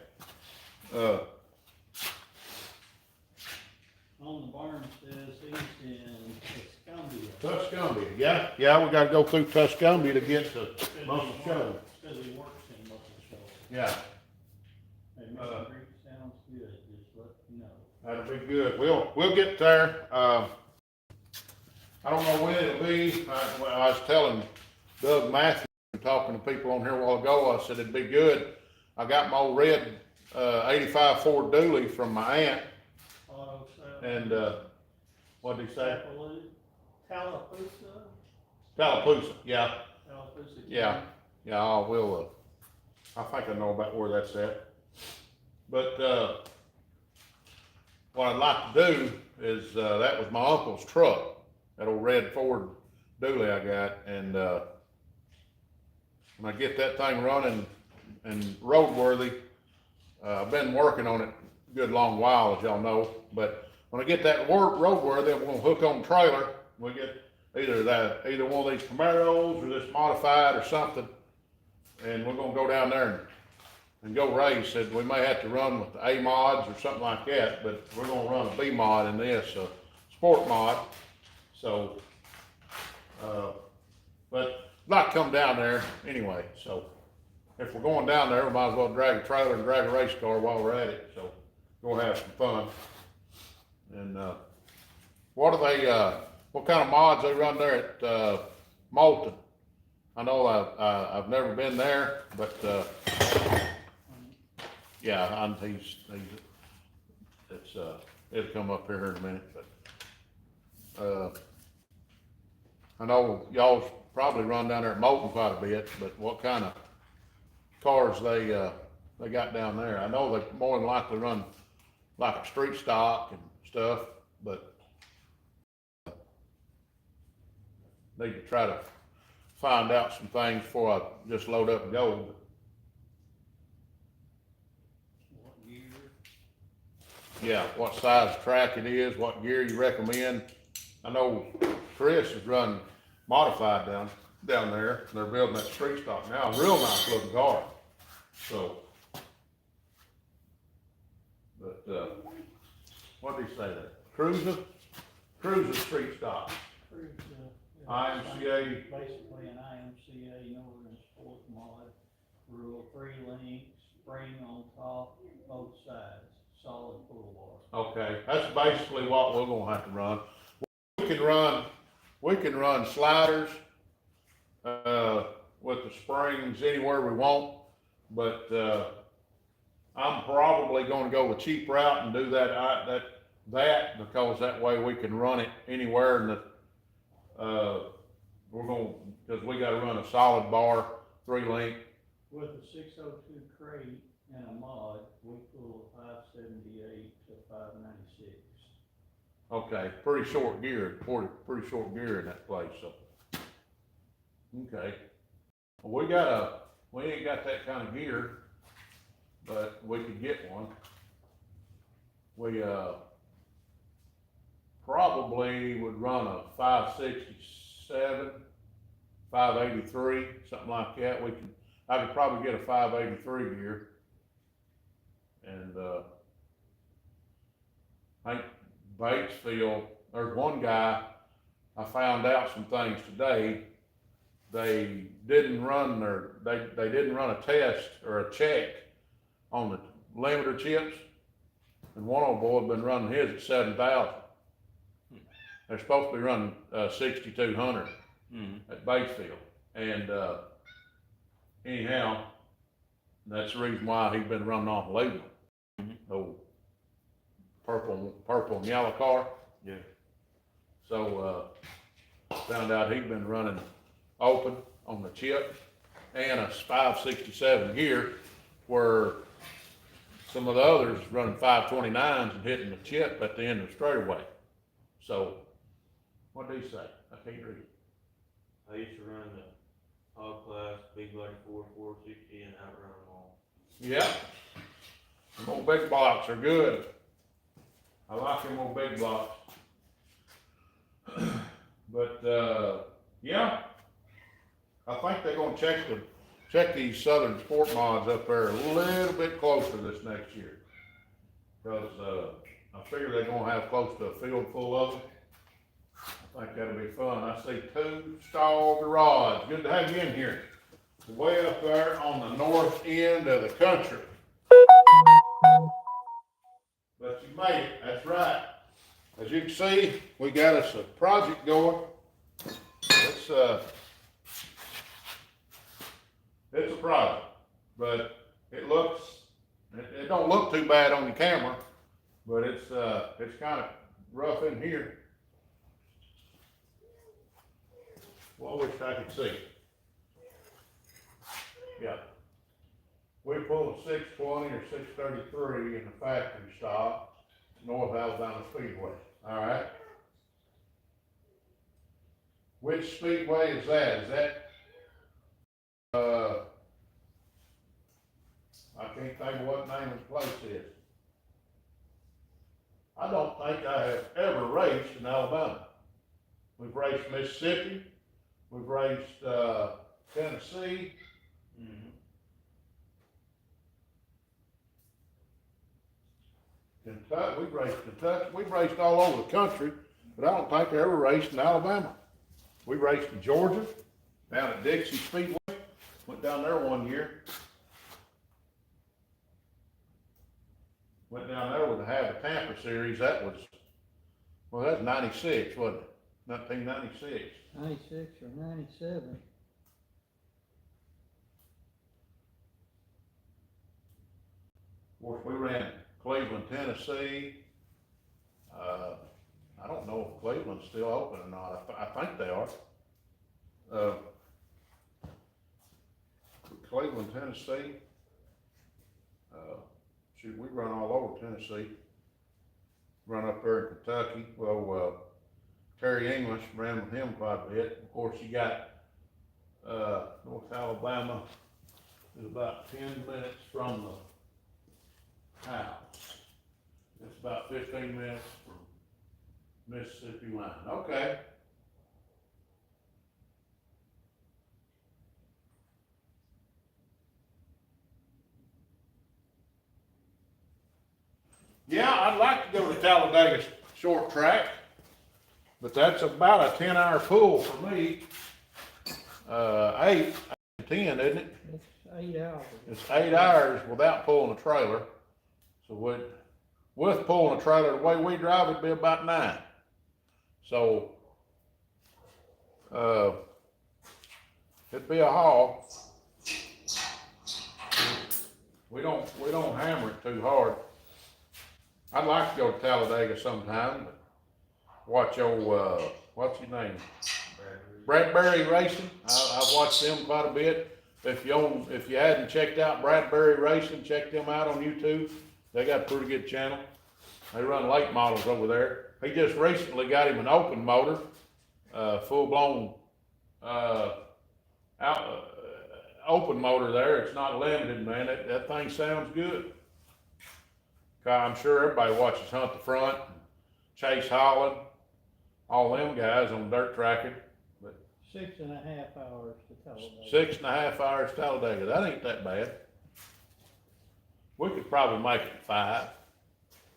On the barn says he's in Tuscumbia, yeah, we gotta go through Tuscumbia to get to Muscle Shoals. Says he works in Muscle Shoals. Yeah, And Mr. Creek sounds good, just let me know. that'll be good. We'll get there. I don't know when it'll be. I was telling Doug Matthews, talking to people on here a while ago, I said it'd be good. I got my old red, 85 Ford Dually from my aunt, Auto sale. and, what'd he say? Tallapoosa? Tallapoosa, yeah, Tallapoosa. Yeah. yeah, I will, I think I know about where that's at. But, what I'd like to do is, that was my uncle's truck, that old red Ford Dually I got, and, when I get that thing running and roadworthy, I've been working on it a good long while, as y'all know, but when I get that roadworthy, I'm gonna hook on trailer. We'll get either one of these Camaros or this modified or something, and we're gonna go down there and go race. And we may have to run with the A mods or something like that, but we're gonna run a B mod in this, a sport mod. So, but I'd like to come down there anyway, so if we're going down there, we might as well drag a trailer and drag a race car while we're at it, so we'll have some fun. And, what are they, what kind of mods they run there at, Moulton? I know I've never been there, but, yeah, it'll come up here in a minute, but, I know y'all's probably run down there at Moulton quite a bit, but what kind of cars they got down there? I know they more than likely run like a street stock and stuff, but need to try to find out some things before I just load up and go. What year? Yeah, what size track it is, what gear you recommend. I know Chris has run modified down there. They're building that street stock now, a real nice looking car. So, but, what did he say there? Cruiser street stock. IMCA. Basically an IMCA Northern Sport mod, rule 3 links, spring on top, both sides, solid pull bar. Okay, that's basically what we're gonna have to run. We can run sliders, with the springs anywhere we want, but, I'm probably gonna go the cheap route and do that because that way we can run it anywhere in the, cause we gotta run a solid bar, 3 link. With a 602 crate and a mod, we pull a 578 to 596. Okay, pretty short gear in that place, so. Okay. Well, we ain't got that kind of gear, but we could get one. We, probably would run a 567, 583, something like that. I could probably get a 583 gear. And, I think Batesville, there's one guy, I found out some things today. They didn't run a test or a check on the limiter chips. And one old boy had been running his at 7,000. They're supposed to be running, 6,200 at Batesville. And, anyhow, that's the reason why he's been running off Leland. Old purple and yellow car. Yeah. So, found out he'd been running open on the chip and a 567 gear, where some of the others running 529s and hitting the chip at the end of the straightaway. So, what did he say? I can't read it. I used to run the hog class, big block 460 and outrun them all. Yeah. Them old big blocks are good. I like them old big blocks. But, yeah, I think they're gonna check these Southern Sport mods up there a little bit closer this next year. Cause, I figure they're gonna have close to a field full of them. I think that'll be fun. I see 2 stall garage. Good to have you in here. Way up there on the north end of the country. But you made it, that's right. As you can see, we got us a project going. It's a product, but it don't look too bad on the camera, but it's kind of rough in here. Well, I wish I could see. Yeah. We pulled a 620 or 633 in the factory stock, North Alabama Speedway, all right? Which speedway is that? Is that, I can't think of what name of the place is. I don't think I have ever raced in Alabama. We've raced Mississippi, we've raced, Tennessee. Kentucky, we've raced all over the country, but I don't think I ever raced in Alabama. We raced in Georgia, down at Dixie Speedway, went down there one year. Went down there with the Have a Tampa series, that was 96, wasn't it? 1996. 96 or 97. Of course, we ran Cleveland, Tennessee. I don't know if Cleveland's still open or not. I think they are. Cleveland, Tennessee. Shoot, we run all over Tennessee. Run up there in Kentucky. Well, Terry English ran with him quite a bit. Of course, you got North Alabama is about 10 minutes from the house. It's about 15 minutes from Mississippi line. Okay. Yeah, I'd like to go to Talladega short track, but that's about a 10-hour pull for me. 8 to 10, isn't it? It's 8 hours. It's 8 hours without pulling a trailer. So with pulling a trailer, the way we drive, it'd be about 9. So, it'd be a haul. We don't hammer it too hard. I'd like to go to Talladega sometime, but watch old, what's his name? Bradbury Racing. I've watched them quite a bit. If you hadn't checked out Bradbury Racing, check them out on YouTube. They got a pretty good channel. They run late models over there. He just recently got him an open motor, full blown, open motor there. It's not limited, man. That thing sounds good. I'm sure everybody watches Hunt the Front, Chase Holland, all them guys on dirt tracking. But 6.5 hours to Talladega. 6.5 hours to Talladega. That ain't that bad. We could probably make it 5,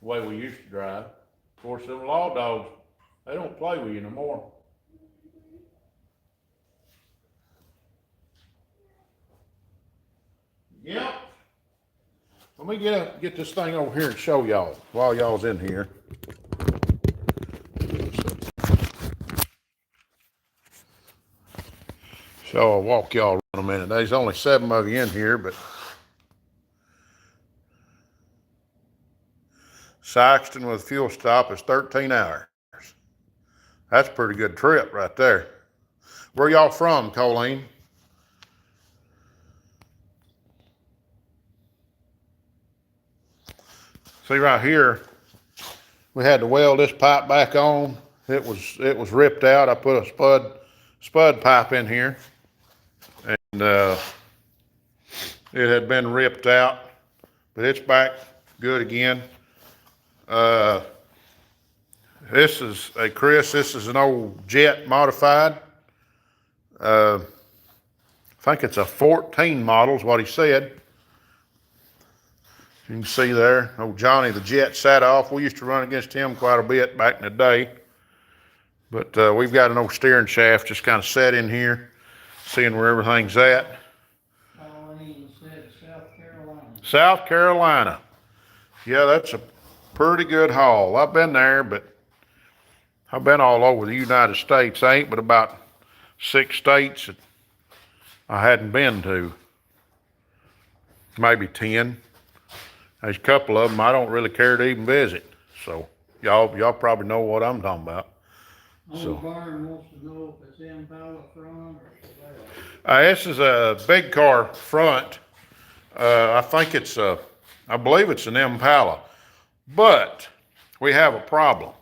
the way we used to drive. Of course, them law dogs, they don't play with you no more. Yep. Let me get this thing over here and show y'all while y'all's in here. So I'll walk y'all around a minute. There's only 7 of you in here, but Saxton with fuel stop is 13 hours. That's a pretty good trip right there. Where y'all from, Colleen? See right here, we had to weld this pipe back on. It was ripped out. I put a spud pipe in here, and it had been ripped out, but it's back good again. This is a Chris. This is an old Jet modified. I think it's a 14 model is what he said. You can see there, old Johnny the Jet sat off. We used to run against him quite a bit back in the day. But we've got an old steering shaft just kind of set in here, seeing where everything's at. Colleen said South Carolina. South Carolina. Yeah, that's a pretty good haul. I've been there, but I've been all over the United States. I ain't but about 6 states that I hadn't been to. Maybe 10. There's a couple of them I don't really care to even visit. So y'all probably know what I'm talking about. Old Byron wants to know if it's Impala front or Chevelle. This is a big car front. I think it's I believe it's an Impala, but we have a problem.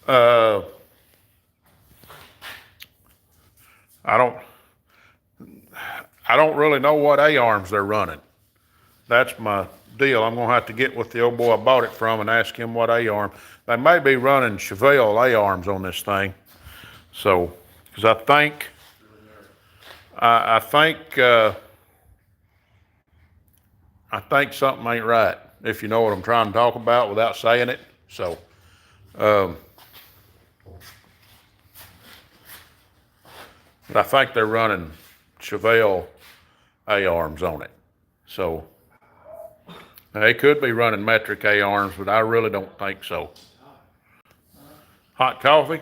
I don't really know what A-arms they're running. That's my deal. I'm gonna have to get with the old boy I bought it from and ask him what A-arm. They may be running Chevelle A-arms on this thing. So, because I think something ain't right, if you know what I'm trying to talk about without saying it. So, but I think they're running Chevelle A-arms on it. So, they could be running metric A-arms, but I really don't think so. Hot coffee?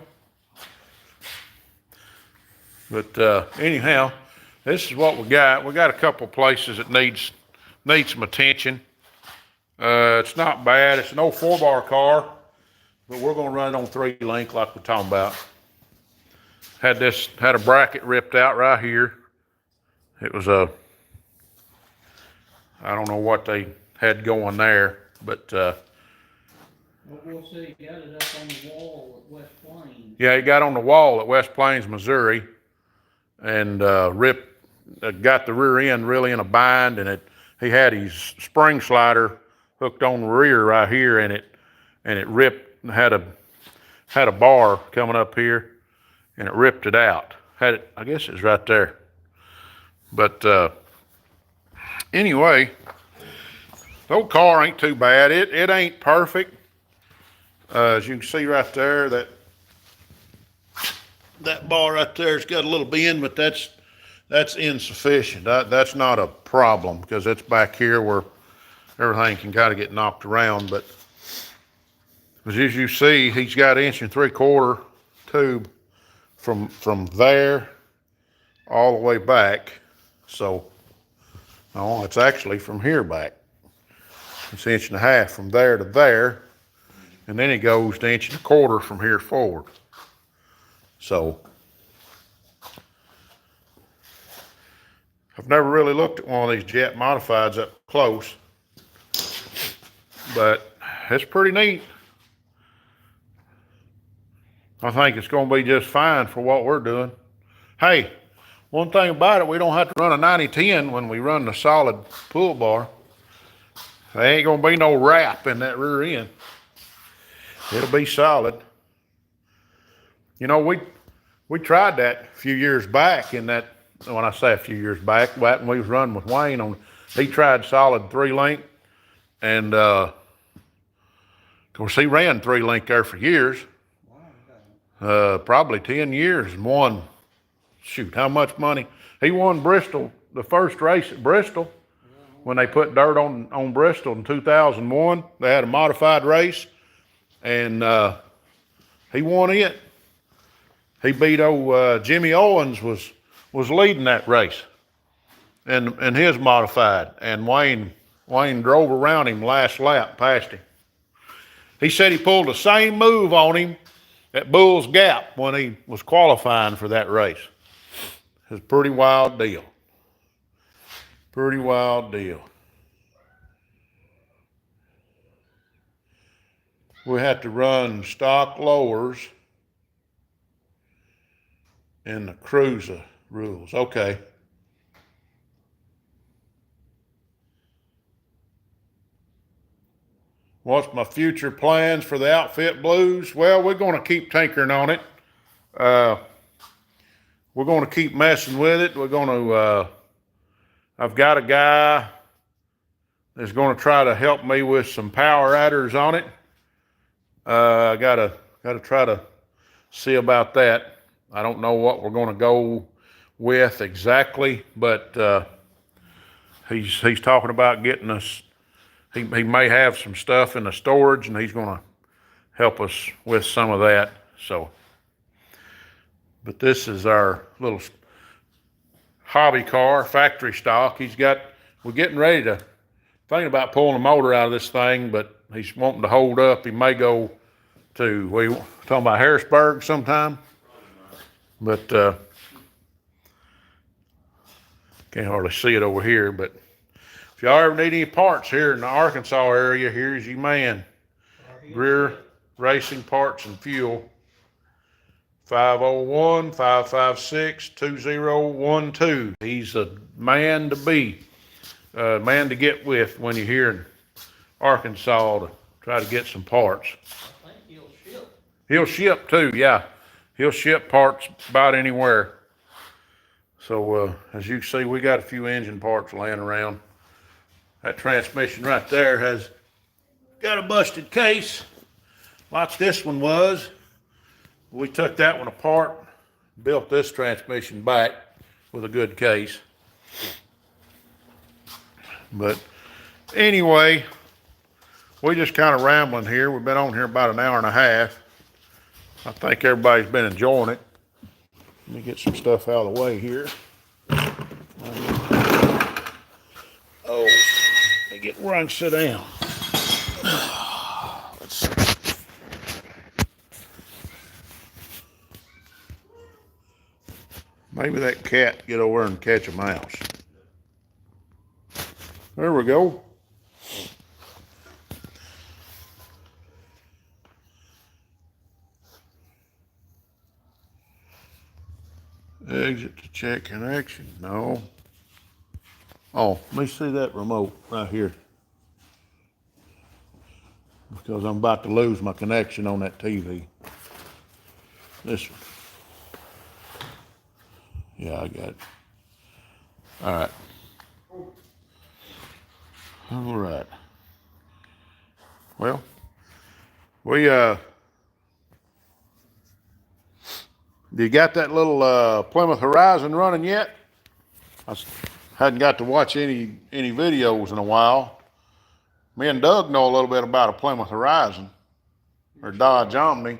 But anyhow, this is what we got. We got a couple places that needs some attention. It's not bad. It's an old 4-bar car, but we're gonna run it on 3-link like we're talking about. Had a bracket ripped out right here. It was I don't know what they had going there, but We'll see, he got it up on the wall at West Plains. yeah, he got on the wall at West Plains, Missouri, and got the rear end really in a bind, and he had his spring slider hooked on the rear right here, and it ripped. Had a bar coming up here, and it ripped it out. I guess it's right there. But anyway, the old car ain't too bad. It ain't perfect. As you can see right there, that bar right there's got a little bend, but that's insufficient. That's not a problem because it's back here where everything can kind of get knocked around. But as you see, he's got 1 3/4 tube from there all the way back. So, no, it's actually from here back. It's 1 1/2 from there to there, and then it goes to 1 1/4 from here forward. So, I've never really looked at one of these jet modifieds up close, but it's pretty neat. I think it's going to be just fine for what we're doing. Hey, one thing about it, we don't have to run a 90-10 when we run the solid pull bar. There ain't going to be no wrap in that rear end. It'll be solid. You know, we tried that a few years back in that, when I say a few years back when we was running with Wayne, he tried solid 3-link, and of course he ran 3-link there for years. Probably 10 years, and won, shoot, how much money? He won Bristol, the first race at Bristol, when they put dirt on Bristol in 2001. They had a modified race, and he won it. He beat Jimmy Owens was leading that race, and his modified, and Wayne drove around him last lap, past him. He said he pulled the same move on him at Bull's Gap when he was qualifying for that race. It's a pretty wild deal. Pretty wild deal. We had to run stock lowers in the cruiser rules. Okay. What's my future plans for the Outfit Blues? Well, we're going to keep tinkering on it. We're going to keep messing with it. We're going to, I've got a guy that's going to try to help me with some power adders on it. I gotta try to see about that. I don't know what we're going to go with exactly, but he's talking about getting us. He may have some stuff in the storage, and he's going to help us with some of that. So, but this is our little hobby car, factory stock. We're getting ready to think about pulling the motor out of this thing, but he's wanting to hold up. He may go to, we talking about Harrisburg sometime, but can't hardly see it over here. But if y'all ever need any parts here in the Arkansas area, here's your man, Greer Racing Parts and Fuel. 501-556-2012. He's a man to be, man to get with when you're here in Arkansas to try to get some parts. I think he'll ship. He'll ship too, yeah. He'll ship parts about anywhere. So as you can see, we got a few engine parts laying around. That transmission right there has got a busted case, like this one was. We took that one apart, built this transmission back with a good case. But anyway, we just kind of rambling here. We've been on here about an hour and a half. I think everybody's been enjoying it. Let me get some stuff out of the way here. Oh, let me get where I can sit down. Let's see. Maybe that cat get over and catch a mouse. There we go. Exit to check connection. No. Oh, let me see that remote right here. Because I'm about to lose my connection on that TV. This one. Yeah, I got it. All right. All right. Well, we you got that little Plymouth Horizon running yet? I hadn't got to watch any videos in a while. Me and Doug know a little bit about a Plymouth Horizon or Dodge Omni.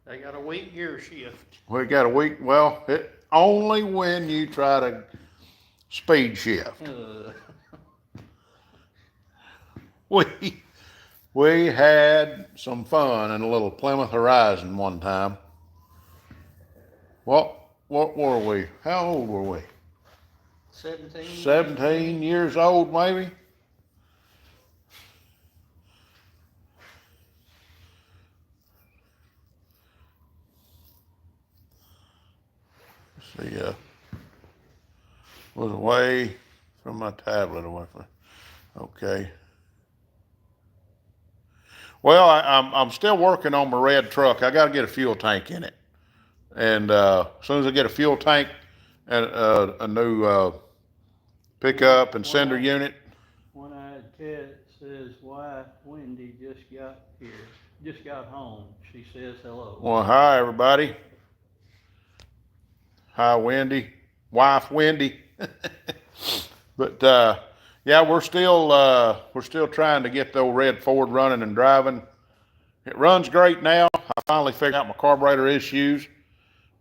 They got a weak gear shift. We got a week. Well, only when you try to speed shift. We had some fun in a little Plymouth Horizon one time. What were we? How old were we? 17. 17 years old, maybe. Let's see, was away from my tablet. Okay. Well, I'm still working on my red truck. I got to get a fuel tank in it, and as soon as I get a fuel tank and a new pickup and sender unit. One-eyed cat says, "Why Wendy just got here? Just got home." She says hello. Well, hi everybody. Hi Wendy, wife Wendy. But yeah, we're still trying to get the old red Ford running and driving. It runs great now. I finally figured out my carburetor issues,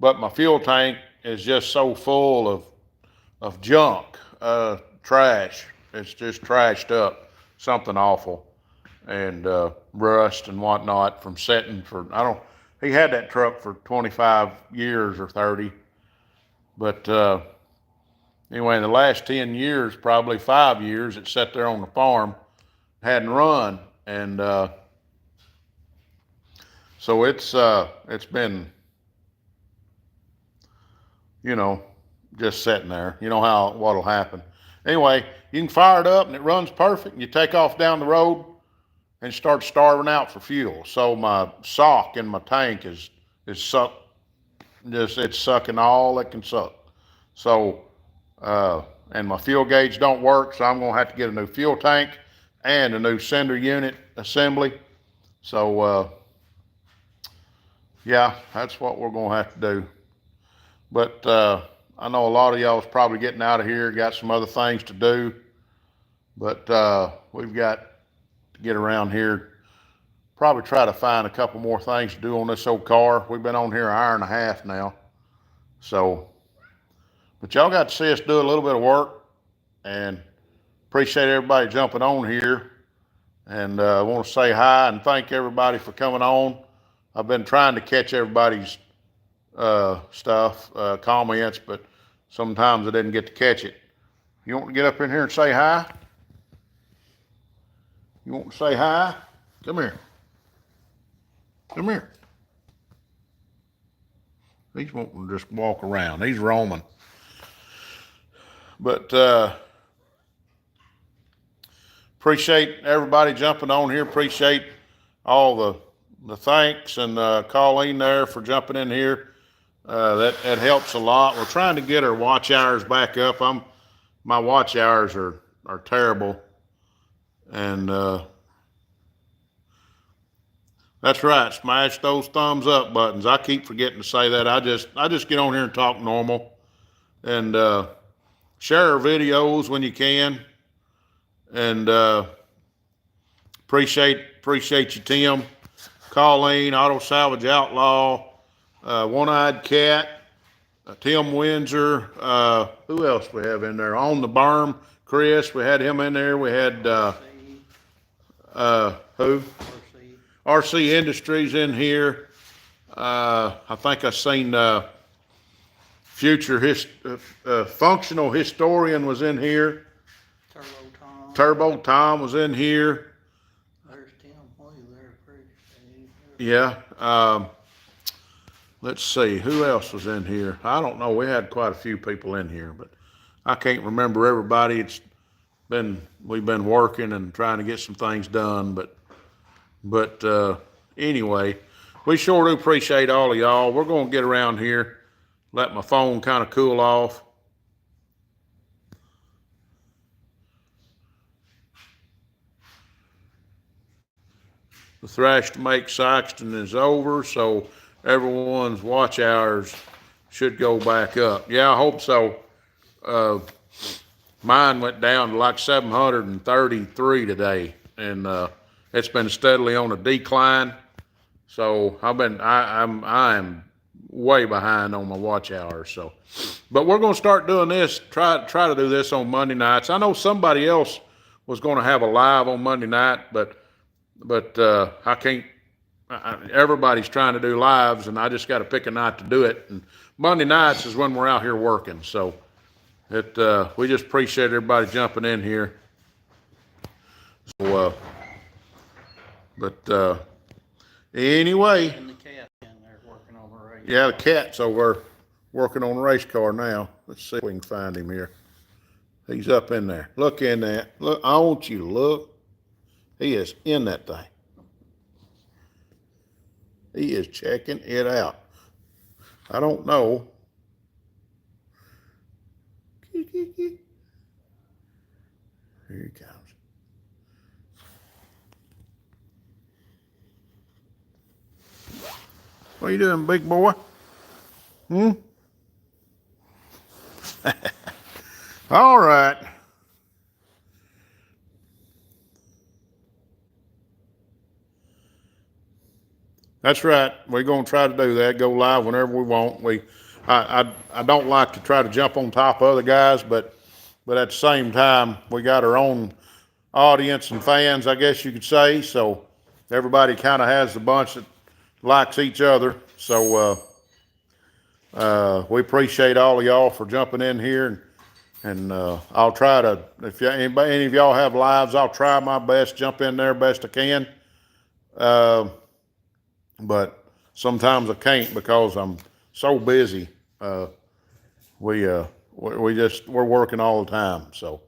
but my fuel tank is just so full of junk, trash. It's just trashed up, something awful, and rust and whatnot from setting for, he had that truck for 25 years or 30, but anyway, in the last 10 years, probably 5 years, it sat there on the farm, hadn't run, and so it's been, just sitting there. You know what'll happen. Anyway, you can fire it up and it runs perfect, and you take off down the road and start starving out for fuel. So my sock in my tank is sucked, it's sucking all it can suck. So and my fuel gauge don't work, so I'm gonna have to get a new fuel tank and a new sender unit assembly. So yeah, that's what we're gonna have to do. But I know a lot of y'all's probably getting out of here, got some other things to do, but we've got to get around here probably try to find a couple more things to do on this old car. We've been on here an hour and a half now. So, but y'all got to see us do a little bit of work, and appreciate everybody jumping on here. And I want to say hi and thank everybody for coming on. I've been trying to catch everybody's stuff, comments, but sometimes I didn't get to catch it. You want to get up in here and say hi? You want to say hi? Come here. Come here. He's wanting to just walk around. He's roaming. But appreciate everybody jumping on here. Appreciate all the thanks, and Colleen there for jumping in here. That helps a lot. We're trying to get our watch hours back up. My watch hours are terrible, and that's right. Smash those thumbs up buttons. I keep forgetting to say that. I just get on here and talk normal, and share our videos when you can, and appreciate you, Tim, Colleen, Auto Salvage Outlaw, One-Eyed Cat, Tim Windsor. Who else we have in there? On the Berm, Chris. We had him in there. We had who? RC Industries in here. I think I seen Functional Historian was in here. Turbo Tom was in here. There's Tim Hoyle there, appreciate it. Yeah. Let's see, who else was in here? I don't know. We had quite a few people in here, but I can't remember everybody. We've been working and trying to get some things done, but anyway, we sure do appreciate all of y'all. We're going to get around here, let my phone kind of cool off. The Thrash to Make Saxton is over, so everyone's watch hours should go back up. Yeah, I hope so. Mine went down to like 733 today, and it's been steadily on a decline. So I am way behind on my watch hours. So, but we're going to start doing this. Try to do this on Monday nights. I know somebody else was going to have a live on Monday night, but I can't. Everybody's trying to do lives, and I just got to pick a night to do it. And Monday nights is when we're out here working. So we just appreciate everybody jumping in here. So, anyway. And the cat in there working on the race. Yeah, the cat's over working on the race car now. Let's see if we can find him here. He's up in there. Look in there. Look, I want you to look. He is in that thing. He is checking it out. I don't know. Here he comes. What are you doing, big boy? All right. That's right. We're going to try to do that. Go live whenever we want. I don't like to try to jump on top of other guys, but at the same time, we got our own audience and fans, I guess you could say. So everybody kind of has the bunch that likes each other. So we appreciate all of y'all for jumping in here, and I'll try to, if any of y'all have lives, I'll try my best, jump in there best I can. But sometimes I can't because I'm so busy. We're working all the time. So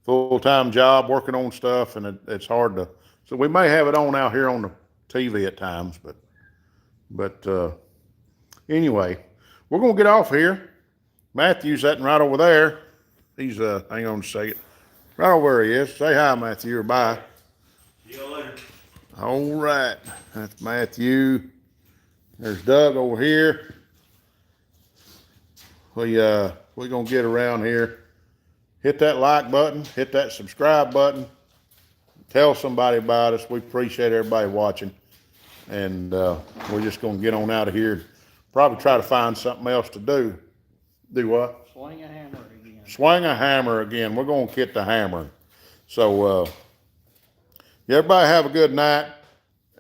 full-time job, working on stuff, and it's hard to, so we may have it on out here on the TV at times, but anyway, we're going to get off here. Matthew's sitting right over there. He's, hang on a second. Right over where he is. Say hi, Matthew, or bye. See you later. All right, that's Matthew. There's Doug over here. We're gonna get around here. Hit that like button, hit that subscribe button. Tell somebody about us. We appreciate everybody watching. And, we're just gonna get on out of here. Probably try to find something else to do. Do what? Swing a hammer again. Swing a hammer again. We're gonna get the hammering. So, everybody have a good night.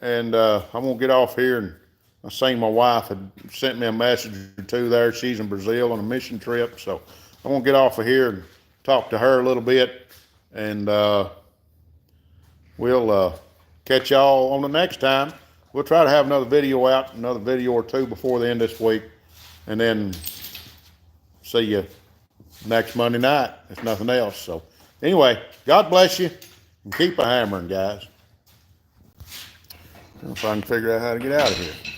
And, I'm gonna get off here, and I seen my wife had sent me a message or two there. She's in Brazil on a mission trip. So I'm gonna get off of here and talk to her a little bit. And, we'll, catch y'all on the next time. We'll try to have another video out, another video or two before the end of this week. And then see you next Monday night, if nothing else. So anyway, God bless you, and keep a hammering, guys. If I can figure out how to get out of here.